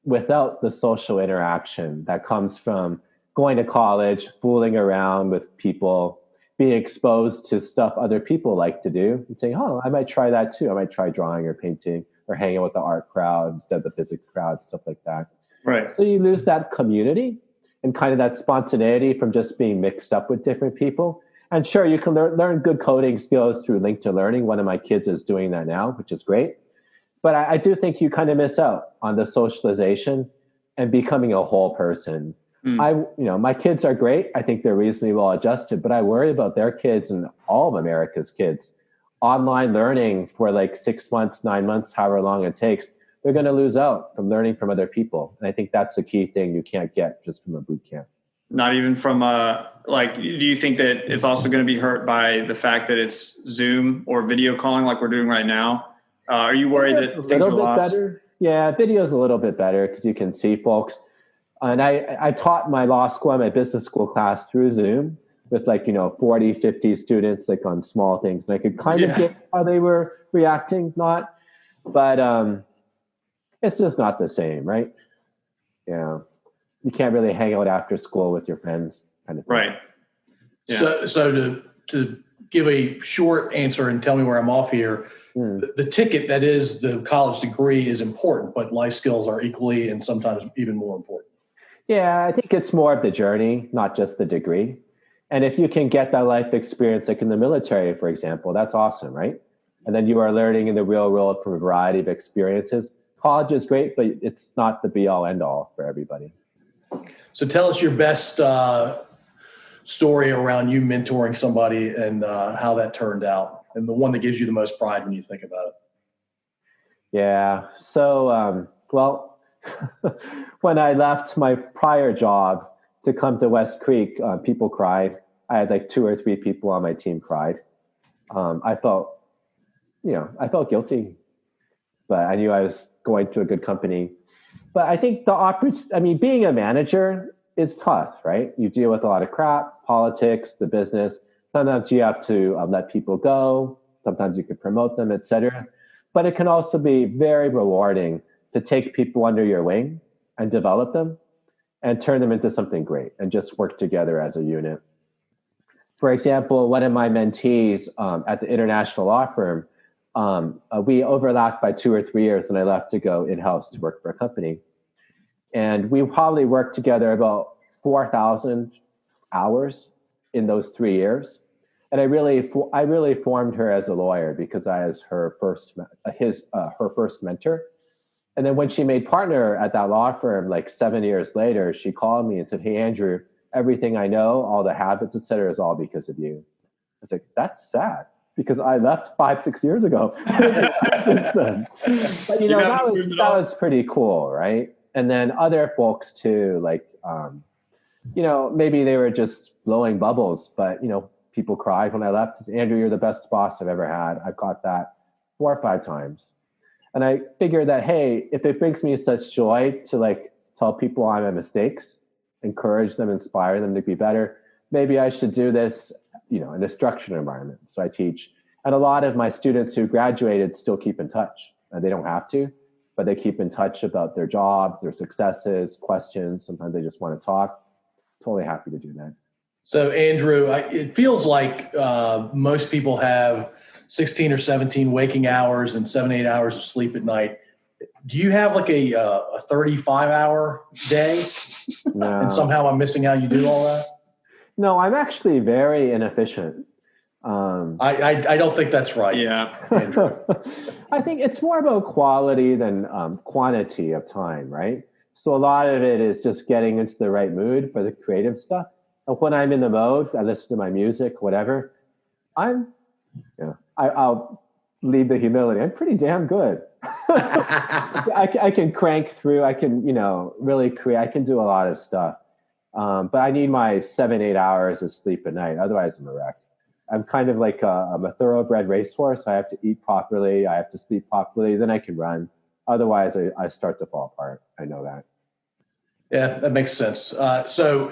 without the social interaction that comes from going to college, fooling around with people, being exposed to stuff other people like to do and saying, I might try that too. I might try drawing or painting or hanging with the art crowd instead of the physics crowd, stuff like that. Right. So you lose that community and kind of that spontaneity from just being mixed up with different people. And sure, you can learn good coding skills through LinkedIn Learning. One of my kids is doing that now, which is great. But I do think you kind of miss out on the socialization and becoming a whole person. My kids are great. I think they're reasonably well adjusted, but I worry about their kids and all of America's kids. Online learning for 6 months, 9 months, however long it takes, they're going to lose out from learning from other people. And I think that's a key thing you can't get just from a boot camp. Not even from do you think that it's also going to be hurt by the fact that it's Zoom or video calling like we're doing right now? Are you worried that things are lost? Better. Yeah, video is a little bit better because you can see folks. And I taught my law school and my business school class through Zoom with 40, 50 students on small things. And I could kind of get how they were reacting, but it's just not the same, right? Yeah. You can't really hang out after school with your friends kind of thing. Right. Yeah. So to give a short answer and tell me where I'm off here, the ticket that is the college degree is important, but life skills are equally and sometimes even more important. Yeah, I think it's more of the journey, not just the degree. And if you can get that life experience, in the military, for example, that's awesome, right? And then you are learning in the real world from a variety of experiences. College is great, but it's not the be all end all for everybody. So tell us your best story around you mentoring somebody and how that turned out, and the one that gives you the most pride when you think about it. Yeah. So, when I left my prior job to come to West Creek, people cried. I had 2 or 3 people on my team cried. I felt guilty, but I knew I was going to a good company. But I think being a manager is tough, right? You deal with a lot of crap, politics, the business, Sometimes you have to let people go. Sometimes you can promote them, etc. But it can also be very rewarding to take people under your wing and develop them and turn them into something great and just work together as a unit. For example, one of my mentees at the international law firm, we overlapped by 2 or 3 years, and I left to go in-house to work for a company. And we probably worked together about 4,000 hours in those 3 years. And I really formed her as a lawyer because I was her first mentor. And then when she made partner at that law firm, like 7 years later, she called me and said, "Hey, Andrew, everything I know, all the habits, et cetera, is all because of you." I was like, that's sad because I left 5-6 years ago. But that was pretty cool, right? And then other folks too, like, maybe they were just blowing bubbles, but people cried when I left. "Andrew, you're the best boss I've ever had." I've got that 4 or 5 times. And I figured that, hey, if it brings me such joy to like tell people on my mistakes, encourage them, inspire them to be better, maybe I should do this, in a structured environment. So I teach. And a lot of my students who graduated still keep in touch. They don't have to, but they keep in touch about their jobs, their successes, questions. Sometimes they just want to talk. Totally happy to do that. So, Andrew, it feels like most people have 16 or 17 waking hours and 7-8 hours of sleep at night. Do you have like a 35-hour day? No. And somehow I'm missing how you do all that? No, I'm actually very inefficient. I don't think that's right. Yeah. Andrew. I think it's more about quality than quantity of time, right? So a lot of it is just getting into the right mood for the creative stuff. And when I'm in the mode, I listen to my music, whatever. I'll leave the humility. I'm pretty damn good. I can crank through. I can, really create. I can do a lot of stuff. But I need my 7-8 hours of sleep at night. Otherwise, I'm a wreck. I'm kind of like I'm a thoroughbred racehorse. I have to eat properly. I have to sleep properly. Then I can run. Otherwise, I start to fall apart. I know that. Yeah, that makes sense. So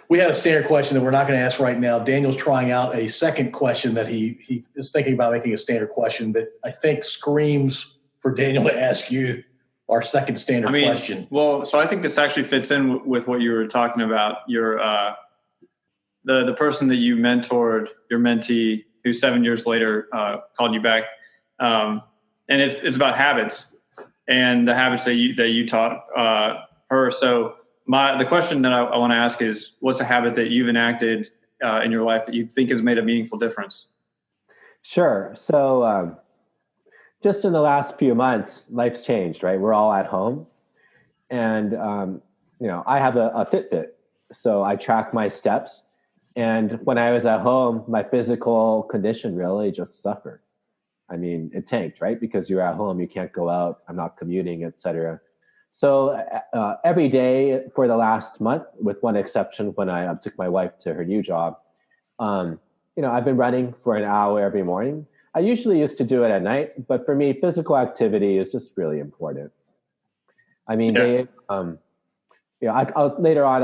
we had a standard question that we're not going to ask right now. Daniel's trying out a second question that he is thinking about making a standard question that I think screams for Daniel to ask you our second standard question. Well, so I think this actually fits in with what you were talking about. Your the person that you mentored, your mentee, who 7 years later called you back, and it's about habits and the habits that you taught her. So the question that I want to ask is, what's a habit that you've enacted in your life that you think has made a meaningful difference? Sure. So just in the last few months, life's changed, right? We're all at home. And, I have a Fitbit. So I track my steps. And when I was at home, my physical condition really just suffered. I mean, it tanked, right? Because you're at home, you can't go out. I'm not commuting, et cetera. So every day for the last month, with one exception, when I took my wife to her new job, I've been running for an hour every morning. I usually used to do it at night, but for me, physical activity is just really important. I mean, later on,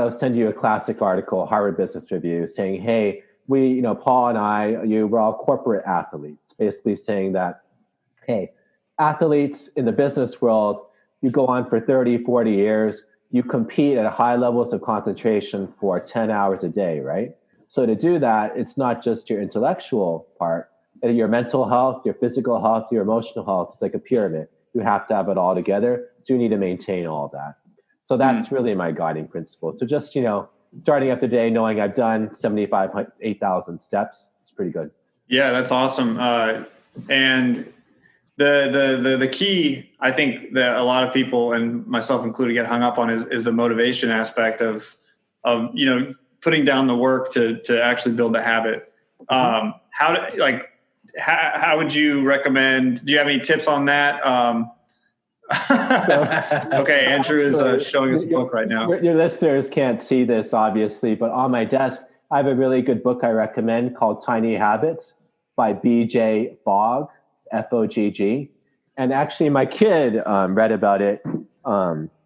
I'll send you a classic article, Harvard Business Review, saying, hey, Paul and we're all corporate athletes, basically saying that, hey, athletes in the business world, you go on for 30, 40 years, you compete at high levels of concentration for 10 hours a day, right? So to do that, it's not just your intellectual part, your mental health, your physical health, your emotional health. It's like a pyramid. You have to have it all together. So you need to maintain all that. So that's really my guiding principle. So just, starting up the day knowing I've done 8,000 steps, it's pretty good. Yeah, that's awesome. And the key, I think, that a lot of people, and myself included, get hung up on is the motivation aspect of putting down the work to actually build the habit. How would you recommend? Do you have any tips on that? Okay, Andrew is showing us a book right now. Your listeners can't see this, obviously, but on my desk, I have a really good book I recommend called Tiny Habits by B.J. Fogg, Fogg. And actually, my kid read about it.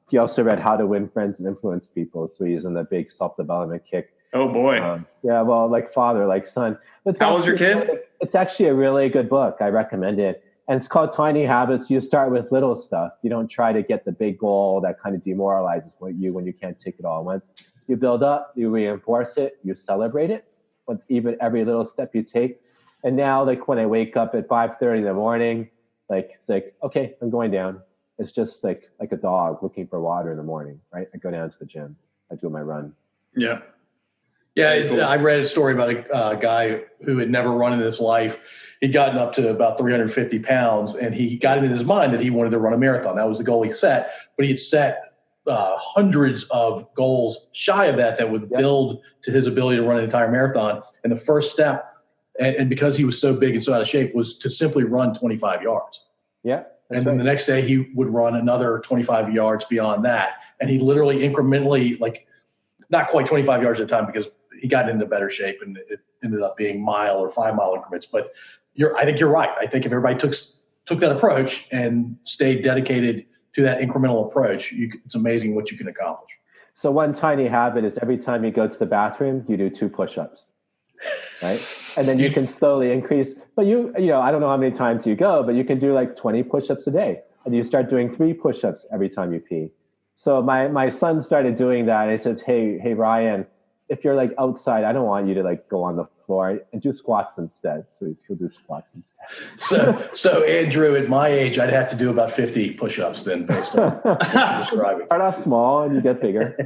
He also read How to Win Friends and Influence People, so he's in the big self-development kick. Oh boy. Yeah, well, like father, like son. But How old's your kid? It's actually a really good book. I recommend it. And it's called Tiny Habits. You start with little stuff. You don't try to get the big goal that kind of demoralizes you when you can't take it all at once. You build up, you reinforce it, you celebrate it with even every little step you take. And now, like when I wake up at 5:30 in the morning, like it's like, okay, I'm going down. It's just like a dog looking for water in the morning, right? I go down to the gym. I do my run. Yeah. Yeah, I read a story about a guy who had never run in his life. He'd gotten up to about 350 pounds, and he got it in his mind that he wanted to run a marathon. That was the goal he set, but he had set hundreds of goals shy of that would build to his ability to run an entire marathon. And the first step, and because he was so big and so out of shape, was to simply run 25 yards. Yeah. And then the next day he would run another 25 yards beyond that. And he literally incrementally, like not quite 25 yards at a time because he got into better shape and it ended up being mile or 5 mile increments. But I think you're right. I think if everybody took that approach and stayed dedicated to that incremental approach, it's amazing what you can accomplish. So one tiny habit is every time you go to the bathroom, you do 2 push-ups, right? And then you can slowly increase. But you know, I don't know how many times you go, but you can do like 20 push-ups a day. And you start doing 3 push-ups every time you pee. So my son started doing that. And he says, hey, Ryan, if you're like outside, I don't want you to like go on the floor and do squats instead. So he'll do squats instead. So Andrew, at my age, I'd have to do about 50 push-ups then based on what you're describing. Start off small and you get bigger.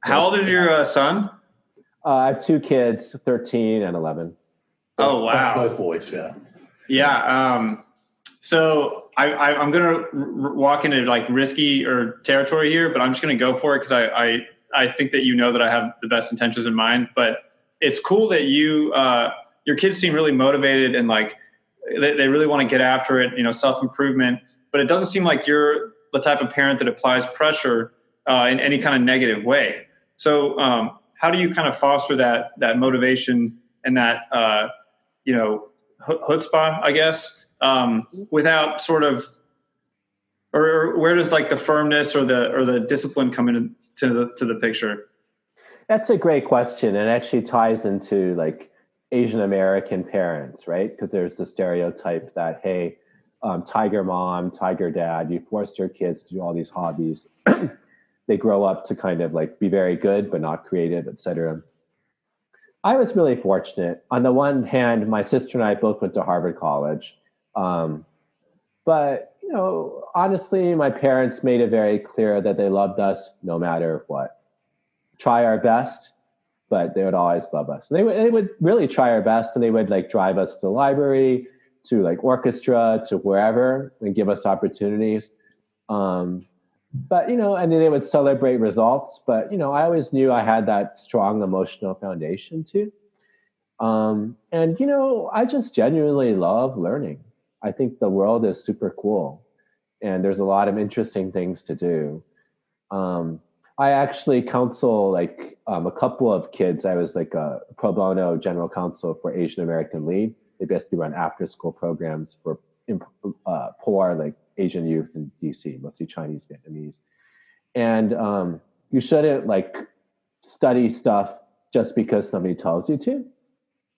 How old is your son? I have 2 kids, 13 and 11. Oh, wow. Both boys, yeah. Yeah. So I'm going to walk into like risky or territory here, but I'm just going to go for it because I think that you know that I have the best intentions in mind. But it's cool that your kids seem really motivated and like they really want to get after it, you know, self-improvement. But it doesn't seem like you're the type of parent that applies pressure in any kind of negative way. So how do you kind of foster that motivation and that, chutzpah, I guess, without sort of, or where does like the firmness or the discipline come into the picture? That's a great question. And it actually ties into like Asian American parents, right? Because there's the stereotype that, hey, tiger mom, tiger dad, you forced your kids to do all these hobbies. They grow up to kind of like be very good, but not creative, etc. I was really fortunate. On the one hand, my sister and I both went to Harvard College. But, you know, honestly, my parents made it very clear that they loved us no matter what. Try our best, but they would always love us. And they would really try our best, and they would like drive us to the library, to like orchestra, to wherever, and give us opportunities. But, you know, and then they would celebrate results. But, you know, I always knew I had that strong emotional foundation too. And, you know, I just genuinely love learning. I think the world is super cool and there's a lot of interesting things to do. I actually counsel like a couple of kids. I was like a pro bono general counsel for Asian American Lead. They basically run after school programs for poor like Asian youth in DC, mostly Chinese, Vietnamese. And you shouldn't like study stuff just because somebody tells you to.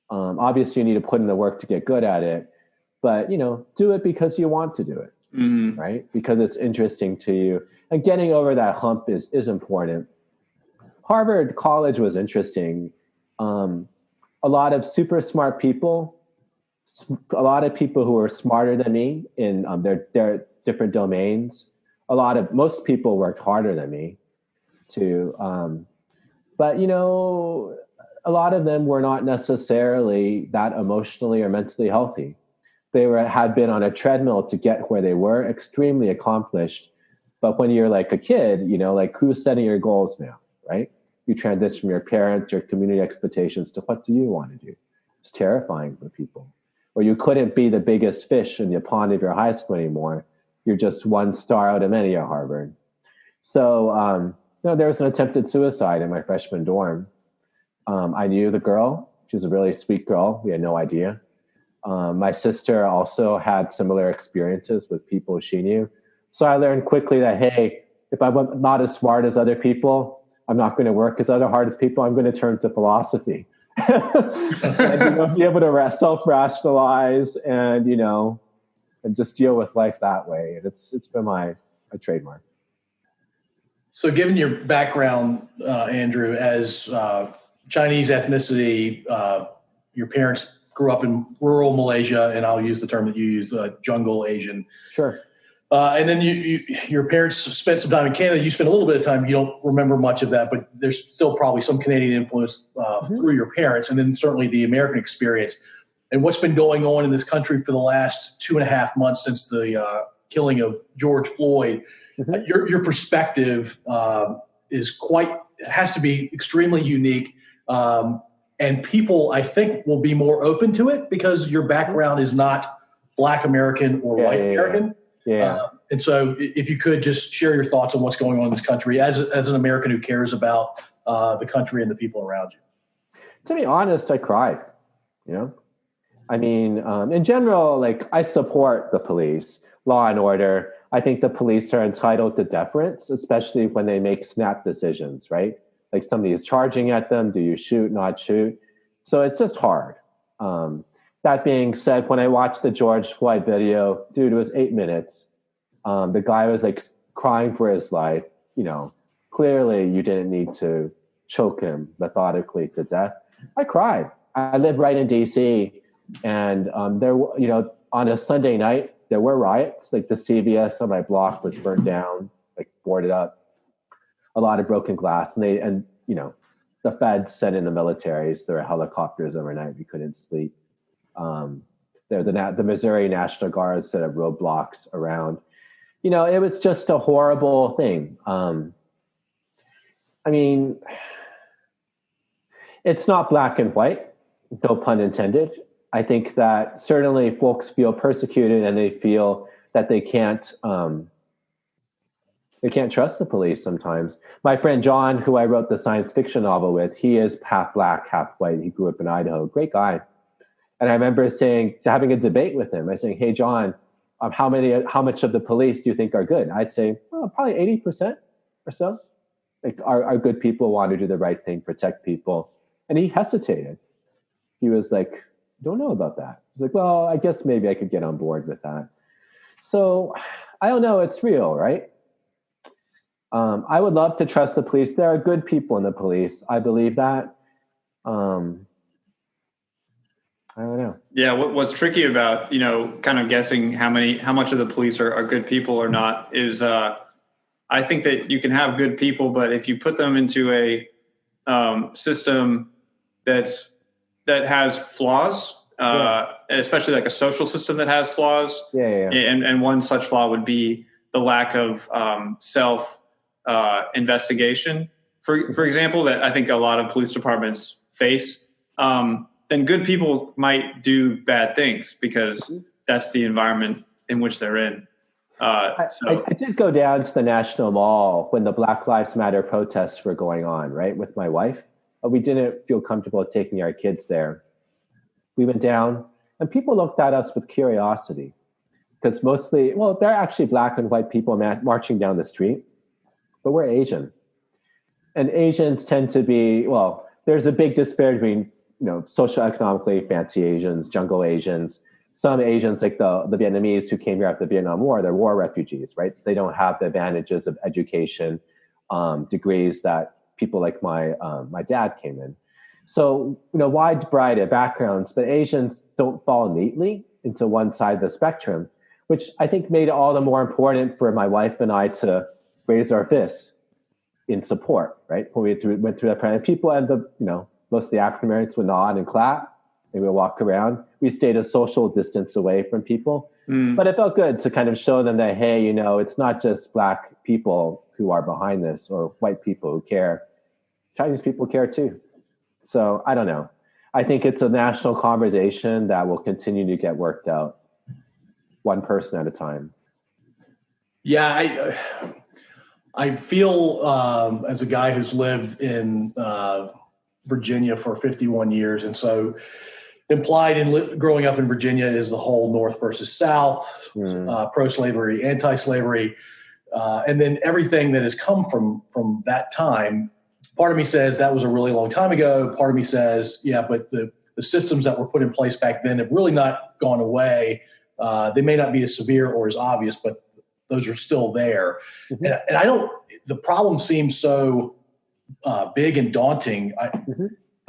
Obviously, you need to put in the work to get good at it, but you know, do it because you want to do it, right? Because it's interesting to you. And getting over that hump is important. Harvard College was interesting. A lot of super smart people, a lot of people who were smarter than me in their different domains. Most people worked harder than me too. But you know, a lot of them were not necessarily that emotionally or mentally healthy. They had been on a treadmill to get where they were, extremely accomplished. But when you're like a kid, you know, like who's setting your goals now, right? You transition from your parents, your community expectations to what do you want to do? It's terrifying for people. Or you couldn't be the biggest fish in the pond of your high school anymore. You're just one star out of many at Harvard. So, you know, there was an attempted suicide in my freshman dorm. I knew the girl. She was a really sweet girl. We had no idea. My sister also had similar experiences with people she knew. So I learned quickly that, hey, if I'm not as smart as other people, I'm not going to work because other hardest people, I'm going to turn to philosophy. And be able to self-rationalize and, and just deal with life that way. And it's been my trademark. So given your background, Andrew, as Chinese ethnicity, your parents grew up in rural Malaysia, and I'll use the term that you use, jungle Asian. Sure. And then your parents spent some time in Canada. You spent a little bit of time. You don't remember much of that, but there's still probably some Canadian influence through your parents, and then certainly the American experience. And what's been going on in this country for the last 2.5 months since the killing of George Floyd, your perspective has to be extremely unique. And people, I think, will be more open to it because your background is not Black American or white American. Yeah. And so if you could just share your thoughts on what's going on in this country as an American who cares about the country and the people around you. To be honest, I cried, I mean, in general, I support the police, law and order. I think the police are entitled to deference, especially when they make snap decisions, right? Like somebody is charging at them. Do you shoot, not shoot? So it's just hard. That being said, when I watched the George Floyd video, dude, it was 8 minutes. The guy was crying for his life. Clearly you didn't need to choke him methodically to death. I cried. I live right in DC, and there, on a Sunday night, there were riots. Like the CVS on my block was burned down, boarded up. A lot of broken glass, and the feds sent in the militaries. There were helicopters overnight. We couldn't sleep. The Missouri National Guard set up roadblocks around. It was just a horrible thing. I mean, it's not black and white, no pun intended. I think that certainly folks feel persecuted and they feel that they can't trust the police sometimes. My friend John, who I wrote the science fiction novel with, he is half black, half white. He grew up in Idaho. Great guy. And I remember having a debate with him. I was saying, hey, John, how much of the police do you think are good? I'd say, probably 80% or so. Are good people, want to do the right thing, protect people. And he hesitated. He was like, don't know about that. He's like, well, I guess maybe I could get on board with that. So I don't know. It's real, right? I would love to trust the police. There are good people in the police. I believe that. I don't know. Yeah. What's tricky about, kind of guessing how much of the police are good people or not is, I think that you can have good people, but if you put them into a system that has flaws, especially like a social system that has flaws, and one such flaw would be the lack of self investigation, for example, that I think a lot of police departments face. Then good people might do bad things because that's the environment in which they're in. I did go down to the National Mall when the Black Lives Matter protests were going on, right, with my wife. We didn't feel comfortable taking our kids there. We went down, and people looked at us with curiosity because they're actually black and white people marching down the street, but we're Asian. And Asians tend to be, there's a big disparity between, socioeconomically fancy Asians, jungle Asians. Some Asians, like the Vietnamese who came here after the Vietnam War, they're war refugees, right? They don't have the advantages of education, degrees that people like my dad came in. So, wide variety of backgrounds, but Asians don't fall neatly into one side of the spectrum, which I think made it all the more important for my wife and I to raise our fists in support, right? When we went through that plan, people and most of the African Americans would nod and clap. They would walk around. We stayed a social distance away from people. But it felt good to kind of show them that, hey, it's not just black people who are behind this or white people who care. Chinese people care too. So I don't know. I think it's a national conversation that will continue to get worked out one person at a time. Yeah, I feel as a guy who's lived in Virginia for 51 years, and so implied in growing up in Virginia is the whole North versus South, pro-slavery, anti-slavery, and then everything that has come from that time. part of me says that was a really long time ago. Part of me says, yeah, but the systems that were put in place back then have really not gone away. They may not be as severe or as obvious, but those are still there. Mm-hmm. And I don't, the problem seems so big and daunting.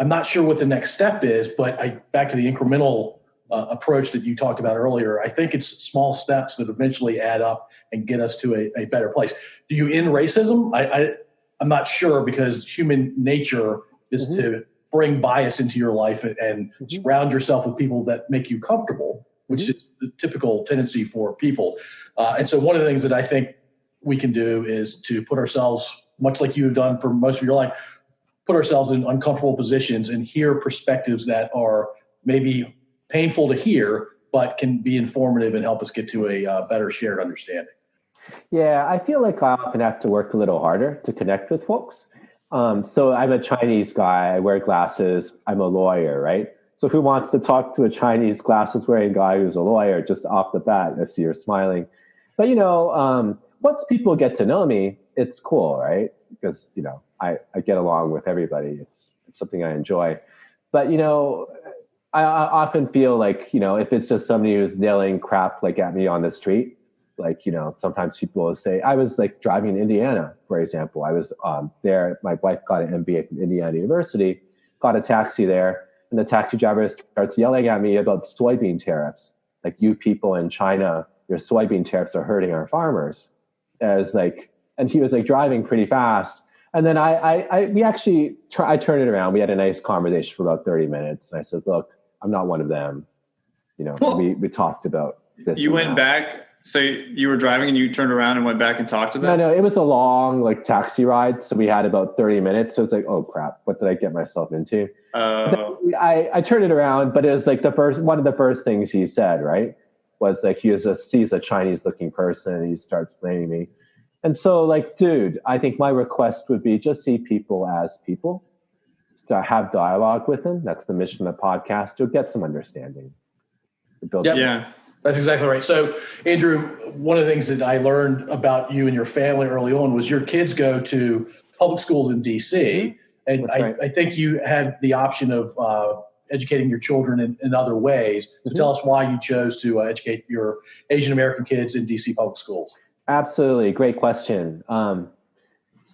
I'm not sure what the next step is, but back to the incremental approach that you talked about earlier, I think it's small steps that eventually add up and get us to a better place. Do you end racism? I'm not sure, because human nature is to bring bias into your life and surround yourself with people that make you comfortable, which is the typical tendency for people. And so one of the things that I think we can do is to put ourselves, much like you have done for most of your life, put ourselves in uncomfortable positions and hear perspectives that are maybe painful to hear, but can be informative and help us get to a better shared understanding. Yeah, I feel like I often have to work a little harder to connect with folks. So I'm a Chinese guy. I wear glasses. I'm a lawyer, right? So who wants to talk to a Chinese glasses wearing guy who's a lawyer just off the bat? I see you're smiling. But, once people get to know me, it's cool, right? Because, I get along with everybody. It's something I enjoy. But, I often feel like, if it's just somebody who's nailing crap like at me on the street, like, sometimes people will say, I was like driving in Indiana, for example. I was there. My wife got an MBA from Indiana University, got a taxi there, and the taxi driver starts yelling at me about soybean tariffs. Like, you people in China, your soybean tariffs are hurting our farmers. And he was like driving pretty fast. And then I turned it around. We had a nice conversation for about 30 minutes. And I said, look, I'm not one of them. We talked about this. You went back. So you were driving and you turned around and went back and talked to them? No, it was a long taxi ride. So we had about 30 minutes. So it's like, oh crap, what did I get myself into? I turned it around, but it was like one of the first things he said, right? Was like, sees a Chinese looking person and he starts blaming me. And so dude, I think my request would be just see people as people, to have dialogue with them. That's the mission of the podcast, to get some understanding. Yeah. That's exactly right. So, Andrew, one of the things that I learned about you and your family early on was your kids go to public schools in D.C., and I think you had the option of educating your children in other ways. So tell us why you chose to educate your Asian American kids in D.C. public schools. Absolutely. Great question. I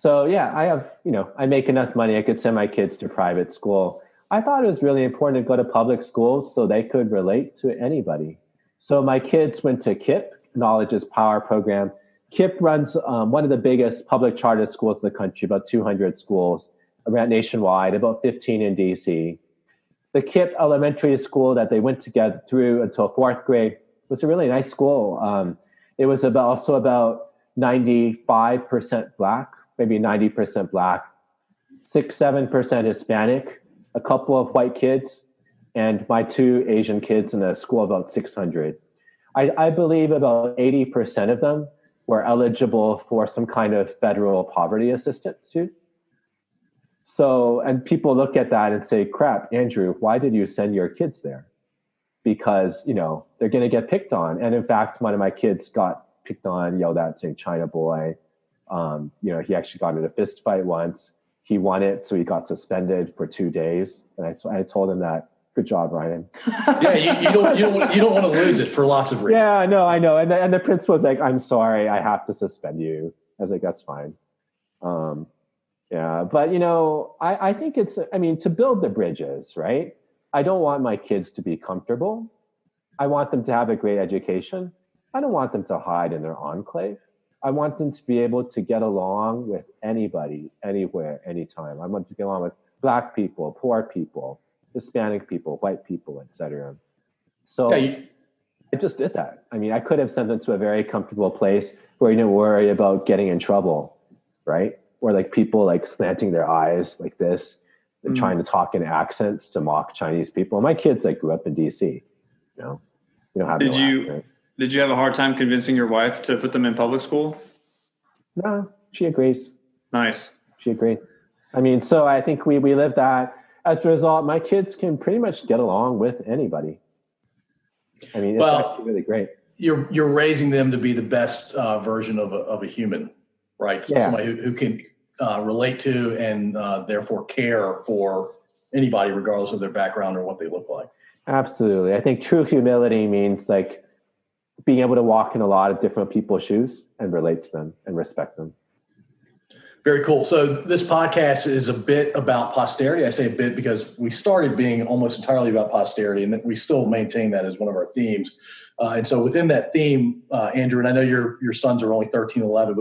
have, I make enough money. I could send my kids to private school. I thought it was really important to go to public schools so they could relate to anybody. So my kids went to KIPP, Knowledge is Power program. KIPP runs one of the biggest public charter schools in the country, about 200 schools around nationwide, about 15 in DC. The KIPP elementary school that they went together through until fourth grade was a really nice school. It was also about 95% Black, maybe 90% Black, 6-7% Hispanic, a couple of white kids, and my 2 Asian kids in a school of about 600. I believe about 80% of them were eligible for some kind of federal poverty assistance too. So, and people look at that and say, crap, Andrew, why did you send your kids there? Because, they're going to get picked on. And in fact, one of my kids got picked on, yelled at, saying China boy. He actually got in a fist fight once. He won it, so he got suspended for 2 days. And I told him that, good job, Ryan. Yeah, you don't want to lose it for lots of reasons. Yeah, no, I know. And the principal was like, I'm sorry, I have to suspend you. I was like, that's fine. But I think to build the bridges, right? I don't want my kids to be comfortable. I want them to have a great education. I don't want them to hide in their enclave. I want them to be able to get along with anybody, anywhere, anytime. I want to get along with Black people, poor people, Hispanic people, white people, etc. So I just did that. I could have sent them to a very comfortable place where you didn't worry about getting in trouble, right? Or people slanting their eyes like this, and trying to talk in accents to mock Chinese people. My kids grew up in DC. You don't have Did you have a hard time convincing your wife to put them in public school? No, she agrees. Nice. She agreed. So I think we live that. As a result, my kids can pretty much get along with anybody. It's actually really great. You're raising them to be the best version of a human, right? Yeah. Somebody who can relate to and therefore care for anybody, regardless of their background or what they look like. Absolutely. I think true humility means like being able to walk in a lot of different people's shoes and relate to them and respect them. Very cool. So this podcast is a bit about posterity. I say a bit because we started being almost entirely about posterity, and we still maintain that as one of our themes. And so within that theme, Andrew, and I know your sons are only 13, 11,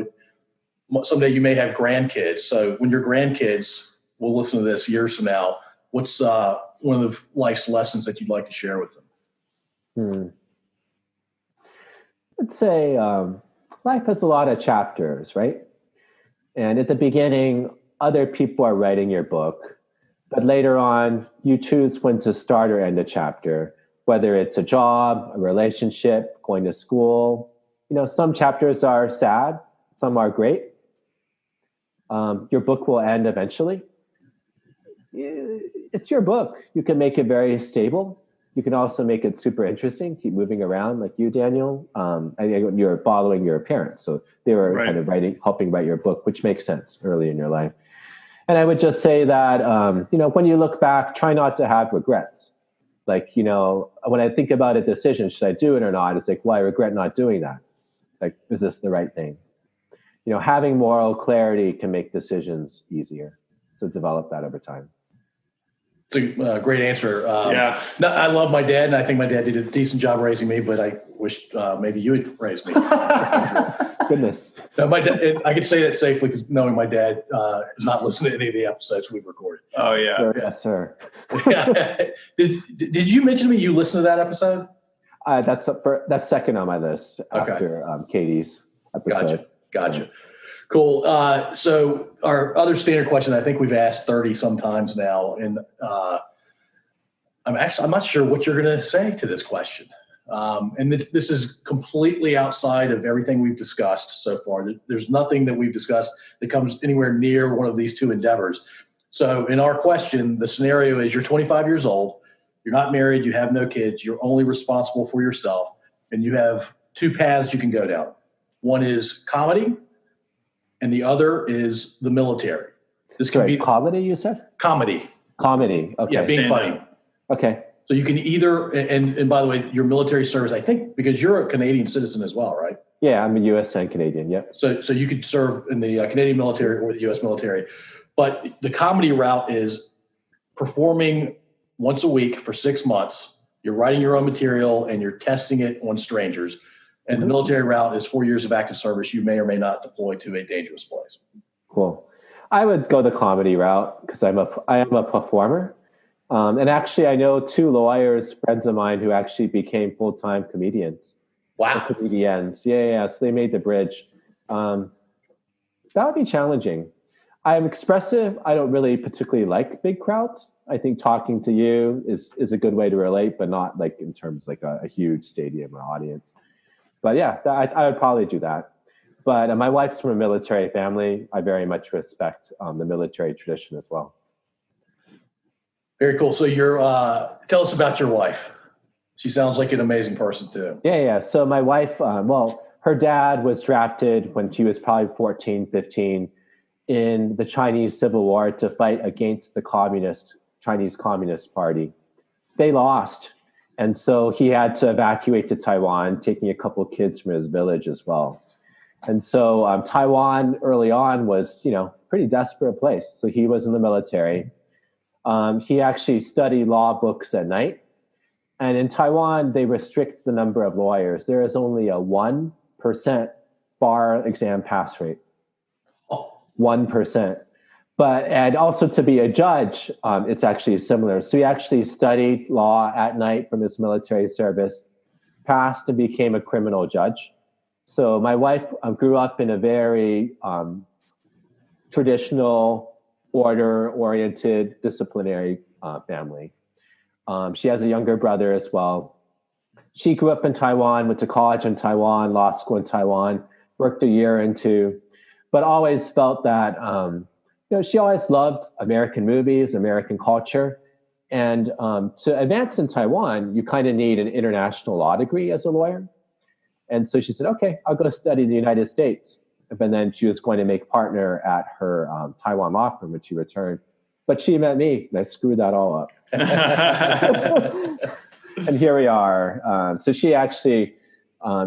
but someday you may have grandkids. So when your grandkids will listen to this years from now, what's one of the life's lessons that you'd like to share with them? I'd say life has a lot of chapters, right? And at the beginning, other people are writing your book. But later on, you choose when to start or end a chapter, whether it's a job, a relationship, going to school. You know, some chapters are sad, some are great. Your book will end eventually. It's your book. You can make it very stable. You can also make it super interesting, keep moving around like you, Daniel. And you're following your parents. So they were kind of helping write your book, which makes sense early in your life. And I would just say that, when you look back, try not to have regrets. Like, when I think about a decision, should I do it or not? It's like, well, I regret not doing that. Like, is this the right thing? Having moral clarity can make decisions easier. So develop that over time. It's a great answer. Yeah. No, I love my dad, and I think my dad did a decent job raising me, but I wish maybe you had raised me. Goodness. No, my dad, I can say that safely because knowing my dad has not listened to any of the episodes we've recorded. Oh, yeah. Sure, yes, sir. Did you mention to me you listened to that episode? That's second on my list after Katie's episode. Gotcha. Cool. So our other standard question, I think we've asked 30 sometimes now, and I'm not sure what you're going to say to this question. And this is completely outside of everything we've discussed so far. There's nothing that we've discussed that comes anywhere near one of these two endeavors. So in our question, the scenario is you're 25 years old, you're not married, you have no kids, you're only responsible for yourself, and you have two paths you can go down. One is comedy, and the other is the military. This can be comedy, you said? Comedy. Okay. Yeah, being funny. Okay. So you can either, and by the way, your military service, I think, because you're a Canadian citizen as well, right? Yeah, I'm a U.S. and Canadian, yep. So you could serve in the Canadian military or the U.S. military. But the comedy route is performing once a week for 6 months. You're writing your own material and you're testing it on strangers. And the military route is 4 years of active service. You may or may not deploy to a dangerous place. Cool. I would go the comedy route because I am a performer. And actually, I know two lawyers, friends of mine, who actually became full-time comedians. Wow. Comedians. Yeah. So they made the bridge. That would be challenging. I'm expressive. I don't really particularly like big crowds. I think talking to you is a good way to relate, but not like in terms like a huge stadium or audience. But yeah, I would probably do that. But my wife's from a military family. I very much respect the military tradition as well. Very cool. So tell us about your wife. She sounds like an amazing person too. Yeah. So my wife, her dad was drafted when she was probably 14, 15 in the Chinese Civil War to fight against the Chinese Communist Party. They lost. And so he had to evacuate to Taiwan, taking a couple of kids from his village as well. And so Taiwan early on was, pretty desperate place. So he was in the military. He actually studied law books at night. And in Taiwan, they restrict the number of lawyers. There is only a 1% bar exam pass rate. 1%. And also to be a judge, it's actually similar. So he actually studied law at night from his military service, passed and became a criminal judge. So my wife grew up in a very traditional, order-oriented, disciplinary family. She has a younger brother as well. She grew up in Taiwan, went to college in Taiwan, law school in Taiwan, worked a year or two, but always felt that she always loved American movies, American culture. And to advance in Taiwan, you kind of need an international law degree as a lawyer. And so she said, okay, I'll go study in the United States. but then she was going to make partner at her Taiwan law firm when she returned. But she met me, and I screwed that all up. And here we are. So she actually,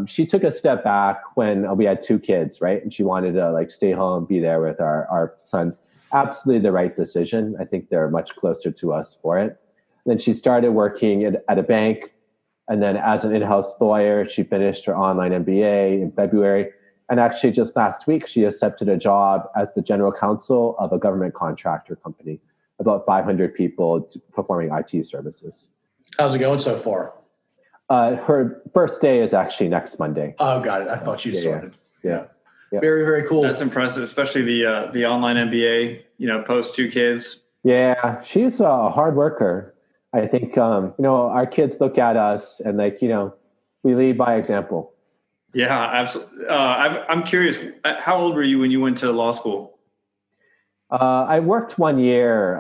she took a step back when we had 2 kids, right? And she wanted to like stay home, be there with our sons. Absolutely the right decision. I think they're much closer to us for it. And then she started working at a bank. And then as an in-house lawyer, she finished her online MBA in February. And actually just last week, she accepted a job as the general counsel of a government contractor company, about 500 people performing IT services. How's it going so far? Her first day is actually next Monday. Oh, got it. I thought you started. Yeah. Very, very cool. That's impressive, especially the online MBA, post 2 kids. Yeah, she's a hard worker. I think, our kids look at us and we lead by example. Yeah, absolutely. I'm curious, how old were you when you went to law school? I worked 1 year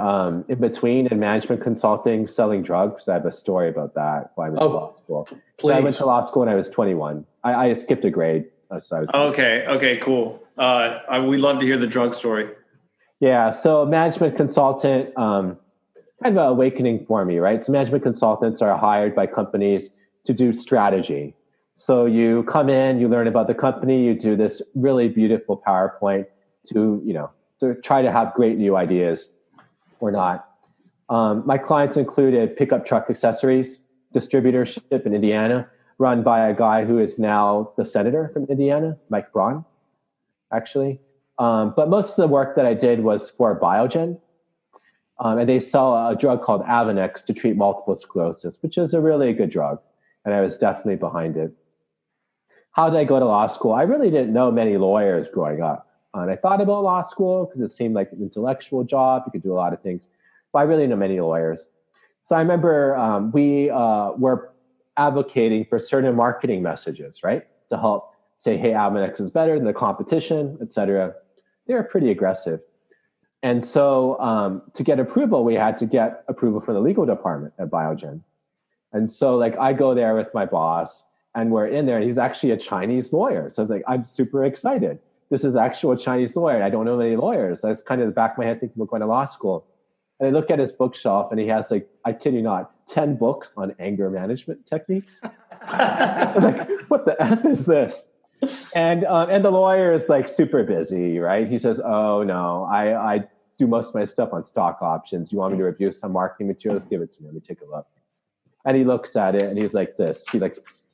in between in management consulting, selling drugs. I have a story about that. Why I went to law school. Please. So I went to law school when I was 21. I skipped a grade. So I was Okay, cool. We'd love to hear the drug story. Yeah, so management consultant, kind of an awakening for me, right? So management consultants are hired by companies to do strategy. So you come in, you learn about the company, you do this really beautiful PowerPoint to try to have great new ideas or not. My clients included pickup truck accessories, distributorship in Indiana, run by a guy who is now the senator from Indiana, Mike Braun, actually. But most of the work that I did was for Biogen. And they sell a drug called Avonex to treat multiple sclerosis, which is a really good drug. And I was definitely behind it. How did I go to law school? I really didn't know many lawyers growing up. And I thought about law school because it seemed like an intellectual job. You could do a lot of things. But I really know many lawyers. So I remember we were advocating for certain marketing messages, right? To help say, hey, Avonex is better than the competition, et cetera. They were pretty aggressive. And so to get approval, we had to get approval from the legal department at Biogen. And so I go there with my boss and we're in there and he's actually a Chinese lawyer. So I was like, I'm super excited. This is actually a Chinese lawyer. I don't know many lawyers. So it's kind of in the back of my head thinking we're going to law school. And I look at his bookshelf and he has I kid you not, 10 books on anger management techniques. I'm like, what the F is this? And the lawyer is super busy, right? He says, oh no, I do most of my stuff on stock options. You want me to review some marketing materials? Give it to me. Let me take a look. And he looks at it and he's like this. He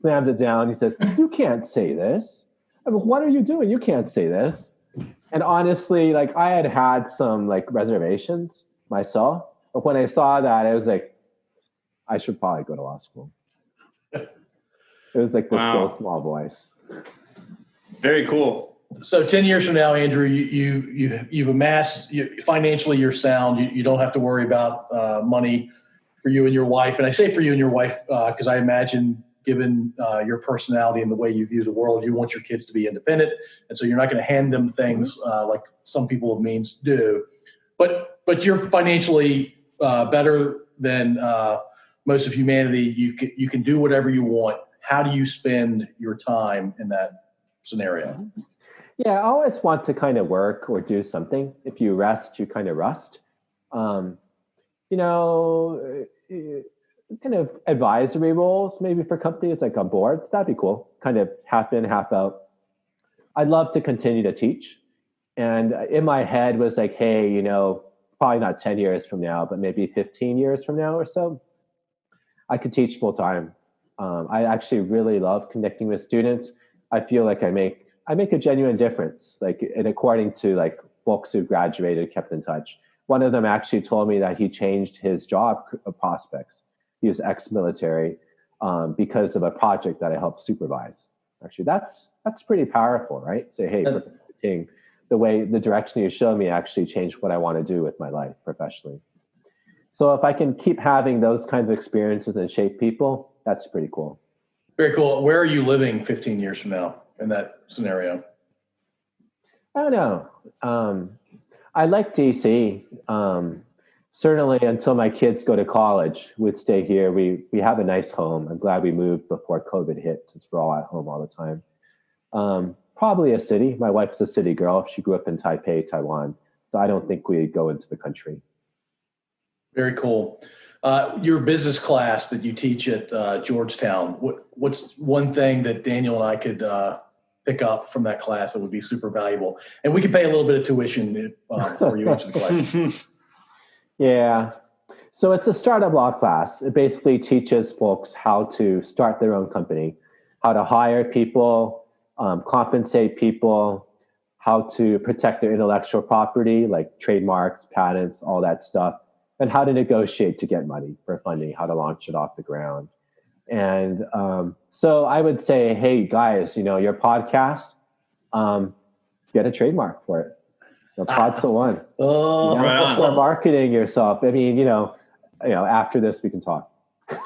slams it down. He says, you can't say this. I mean, what are you doing? You can't say this. And honestly, I had some reservations myself. But when I saw that, I was like, I should probably go to law school. It was this little small voice. Very cool. So 10 years from now, Andrew, you've amassed, financially you're sound. You don't have to worry about money for you and your wife. And I say for you and your wife because I imagine, given your personality and the way you view the world, you want your kids to be independent. And so you're not going to hand them things like some people of means do. But you're financially better than most of humanity. You can do whatever you want. How do you spend your time in that scenario? Yeah, I always want to kind of work or do something. If you rest, you kind of rust. Kind of advisory roles, maybe for companies on boards. That'd be cool. Kind of half in, half out. I'd love to continue to teach. And in my head was hey, probably not 10 years from now, but maybe 15 years from now or so, I could teach full time. I actually really love connecting with students. I feel like I make a genuine difference. And according to folks who graduated, kept in touch. One of them actually told me that he changed his job prospects. He was ex-military because of a project that I helped supervise. Actually, that's pretty powerful, right? Say, hey, Ting, the direction you showed me actually changed what I want to do with my life professionally. So if I can keep having those kinds of experiences and shape people, that's pretty cool. Very cool. Where are you living 15 years from now in that scenario? I don't know. I like DC. Certainly until my kids go to college, we'd stay here. We have a nice home. I'm glad we moved before COVID hit since we're all at home all the time. Probably a city. My wife's a city girl. She grew up in Taipei, Taiwan. So I don't think we'd go into the country. Very cool. Your business class that you teach at Georgetown, what's one thing that Daniel and I could pick up from that class that would be super valuable? And we could pay a little bit of tuition before you answer the question. Yeah. So it's a startup law class. It basically teaches folks how to start their own company, how to hire people, compensate people, how to protect their intellectual property, like trademarks, patents, all that stuff, and how to negotiate to get money for funding, how to launch it off the ground. And so I would say, hey, guys, your podcast, get a trademark for it. Pod's the one. Oh, right on. Start marketing yourself. I mean, after this we can talk.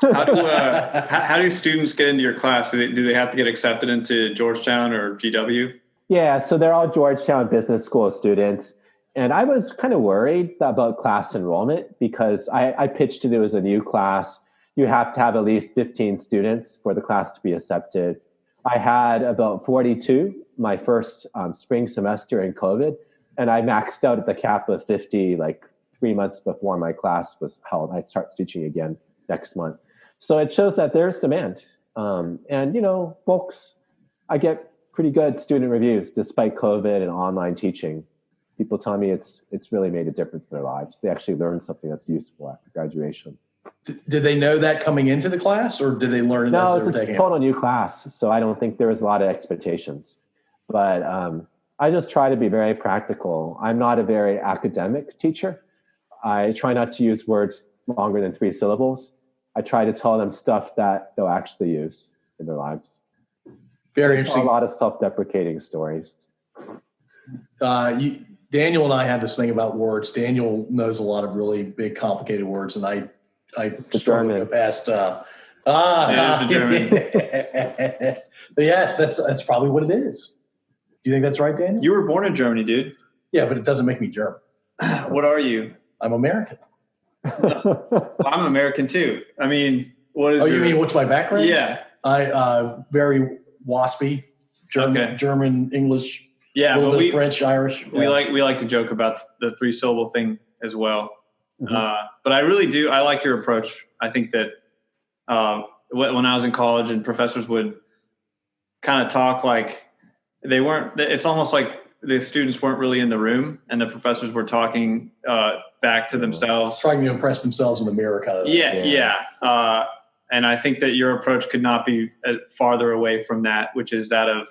How do students get into your class? Do they have to get accepted into Georgetown or GW? Yeah, so they're all Georgetown Business School students. And I was kind of worried about class enrollment because I pitched it as a new class. You have to have at least 15 students for the class to be accepted. I had about 42 my first spring semester in COVID, and I maxed out at the cap of 50 like 3 months before my class was held. I'd start teaching again next month. So it shows that there's demand. And, folks, I get pretty good student reviews despite COVID and online teaching. People tell me it's really made a difference in their lives. They actually learned something that's useful after graduation. Did they know that coming into the class, or did they learn it as they were taking it? No, it's a total new class, so I don't think there was a lot of expectations. But I just try to be very practical. I'm not a very academic teacher. I try not to use words longer than 3 syllables. I try to tell them stuff that they'll actually use in their lives. Very interesting. A lot of self-deprecating stories. Daniel and I have this thing about words. Daniel knows a lot of really big, complicated words, and I struggle to go past. It is the German. But yes, that's probably what it is. Do you think that's right, Daniel? You were born in Germany, dude. Yeah, but it doesn't make me German. What are you? I'm American. Well, I'm American too. I mean, what is? Oh, you mean what's my background? Yeah, I very waspy, German, English. Yeah, a little but bit of French, Irish. We like to joke about the 3 syllable thing as well. Mm-hmm. But I really do. I like your approach. I think that when I was in college and professors would kind of talk like they weren't. It's almost like the students weren't really in the room, and the professors were talking back to themselves, trying to impress themselves in the mirror, kind of. Yeah. And I think that your approach could not be farther away from that, which is that of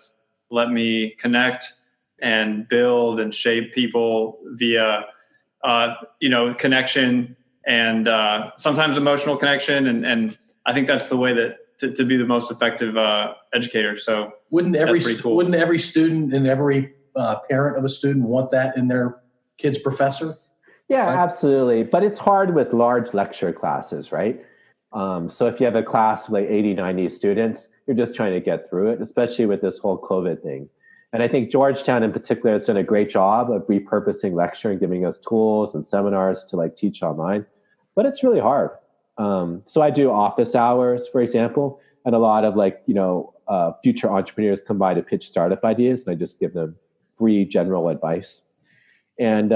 let me connect and build and shape people via, connection and sometimes emotional connection. And I think that's the way that to be the most effective educator. So wouldn't every student and every parent of a student want that in their kid's professor? Yeah, right? Absolutely. But it's hard with large lecture classes, right? So if you have a class of like 80, 90 students, you're just trying to get through it, especially with this whole COVID thing. And I think Georgetown in particular has done a great job of repurposing lecture and giving us tools and seminars to like teach online, but it's really hard. So I do office hours, for example, and a lot of future entrepreneurs come by to pitch startup ideas, and I just give them free general advice. And,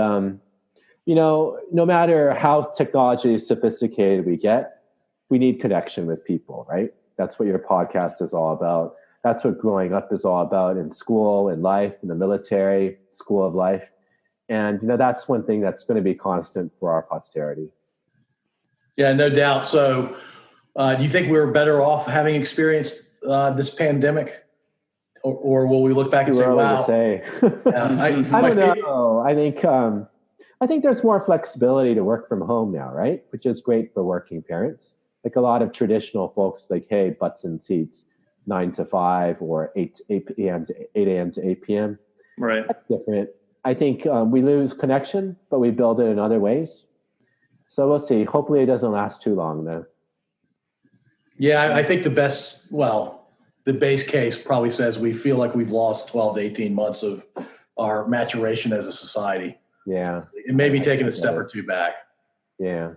no matter how technology sophisticated we get, we need connection with people, right? That's what your podcast is all about. That's what growing up is all about in school, in life, in the military, school of life. And, that's one thing that's going to be constant for our posterity. Yeah, no doubt. So do you think we were better off having experienced this pandemic? Or will we look back and say, wow? I don't know. I think there's more flexibility to work from home now, right? Which is great for working parents. Like a lot of traditional folks, like, hey, butts in seats, 9 to 5 or 8 a.m. to 8 a.m. to 8 p.m. Right. That's different. I think we lose connection, but we build it in other ways. So we'll see. Hopefully it doesn't last too long, though. Yeah, I think the base case probably says we feel like we've lost 12 to 18 months of our maturation as a society. Yeah. It may be taking a step or two back. Yeah.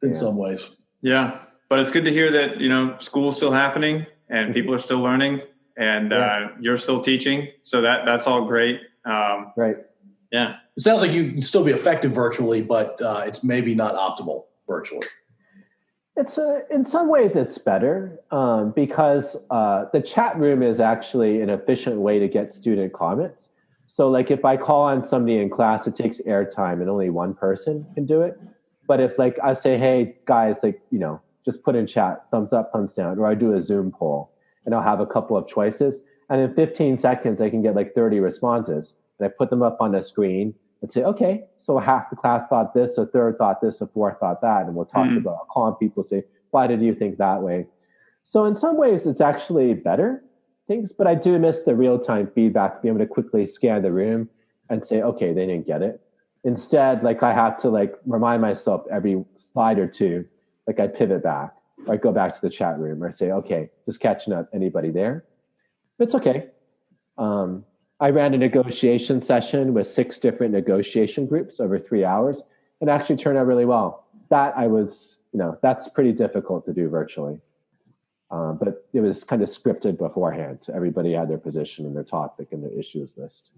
In some ways. Yeah. But it's good to hear that, school's still happening and people are still learning. and you're still teaching. So that's all great. Right. Yeah. It sounds like you can still be effective virtually, but it's maybe not optimal virtually. It's in some ways it's better because the chat room is actually an efficient way to get student comments. So like if I call on somebody in class, it takes airtime and only one person can do it. But if like I say, hey guys, like, just put in chat, thumbs up, thumbs down, or I do a Zoom poll and I'll have a couple of choices. And in 15 seconds, I can get like 30 responses. And I put them up on the screen and say, okay, so half the class thought this, a third thought this, a fourth thought that. And we'll talk about, I'll call on people, say, why did you think that way? So in some ways, it's actually better things, but I do miss the real-time feedback, being able to quickly scan the room and say, okay, they didn't get it. Instead, like I have to like remind myself every slide or two, like I pivot back, or I go back to the chat room or say, okay, just catching up, anybody there? It's okay. I ran a negotiation session with 6 different negotiation groups over 3 hours and actually turned out really well. That I was, that's pretty difficult to do virtually. But it was kind of scripted beforehand. So everybody had their position and their topic and the issues list.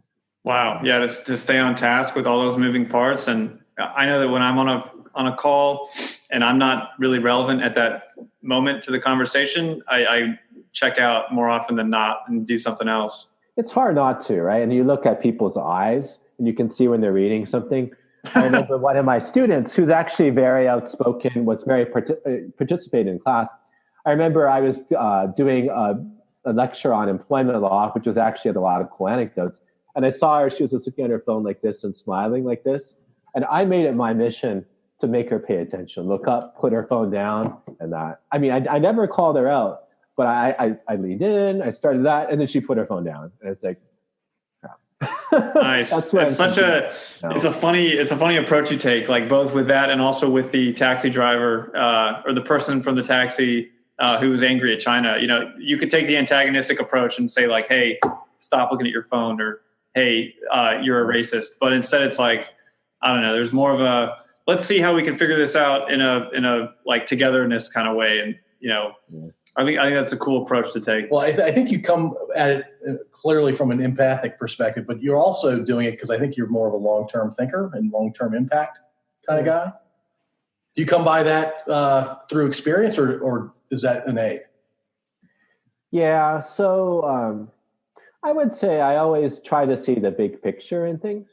Wow. Yeah. To stay on task with all those moving parts. And I know that when I'm on a call and I'm not really relevant at that moment to the conversation, I check out more often than not and do something else. It's hard not to, right? And you look at people's eyes and you can see when they're reading something. I remember one of my students who's actually very outspoken, was very participating in class. I remember I was doing a lecture on employment law, which was actually had a lot of cool anecdotes. And I saw her, she was just looking at her phone like this and smiling like this. And I made it my mission to make her pay attention, look up, put her phone down and that. I mean, I never called her out, but I leaned in, I started that, and then she put her phone down. And it's like, nice. It's a funny approach you take, like both with that and also with the taxi driver or the person from the taxi who was angry at China. You could take the antagonistic approach and say like, hey, stop looking at your phone, or hey, you're a racist. But instead it's like, I don't know, there's more of a, let's see how we can figure this out in a like togetherness kind of way. And, I think that's a cool approach to take. Well, I think you come at it clearly from an empathic perspective, but you're also doing it because I think you're more of a long-term thinker and long-term impact kind of guy. Do you come by that through experience, or is that innate? Yeah, so I would say I always try to see the big picture in things.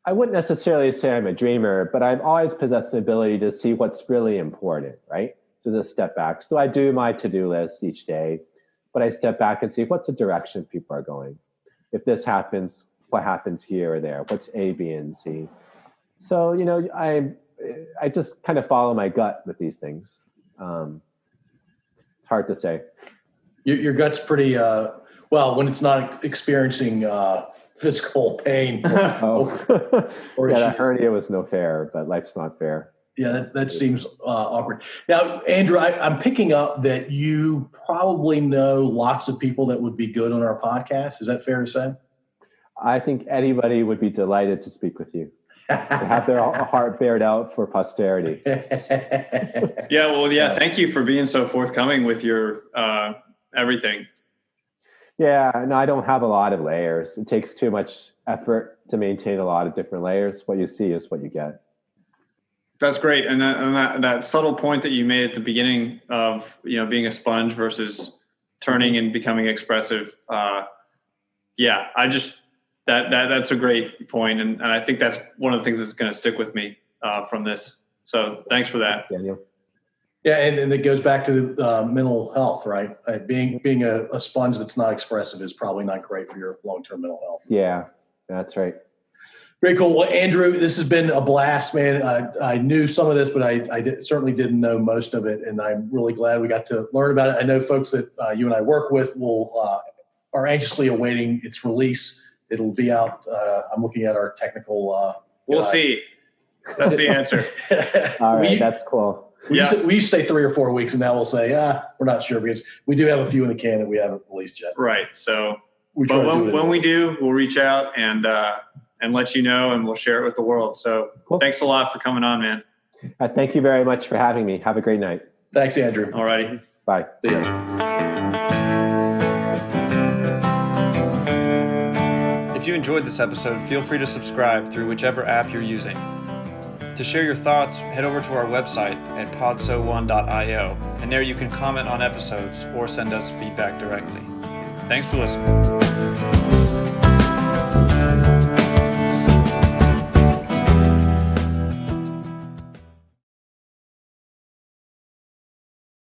I wouldn't necessarily say I'm a dreamer, but I've always possessed an ability to see what's really important, right? To just step back. So I do my to-do list each day, but I step back and see what's the direction people are going. If this happens, what happens here or there? What's A, B, and C? So, I just kind of follow my gut with these things. It's hard to say. Your gut's pretty, well, when it's not experiencing physical pain. Or yeah, that hernia was no fair, but life's not fair. Yeah, that seems awkward. Now, Andrew, I'm picking up that you probably know lots of people that would be good on our podcast. Is that fair to say? I think anybody would be delighted to speak with you. To have their heart bared out for posterity. Yeah. Thank you for being so forthcoming with your everything. Yeah, no, I don't have a lot of layers. It takes too much effort to maintain a lot of different layers. What you see is what you get. That's great. And that subtle point that you made at the beginning of, being a sponge versus turning and becoming expressive. That's a great point. And I think that's one of the things that's going to stick with me from this. So thanks for that. Thanks, Daniel. Yeah, and it goes back to mental health, right? Being a sponge that's not expressive is probably not great for your long-term mental health. Yeah, that's right. Very cool. Well, Andrew, this has been a blast, man. I knew some of this, but I certainly didn't know most of it, and I'm really glad we got to learn about it. I know folks that you and I work with are anxiously awaiting its release. It'll be out. I'm looking at our technical. We'll see. That's the answer. All right, that's cool. We used to say 3 or 4 weeks, and now we'll say, we're not sure, because we do have a few in the can that we haven't released yet. Right. So, when we do, we'll reach out and let you know, and we'll share it with the world. So cool. Thanks a lot for coming on, man. Thank you very much for having me. Have a great night. Thanks, Andrew. All righty. Bye. See ya. If you enjoyed this episode, feel free to subscribe through whichever app you're using. To share your thoughts, head over to our website at podso1.io, and there you can comment on episodes or send us feedback directly. Thanks for listening.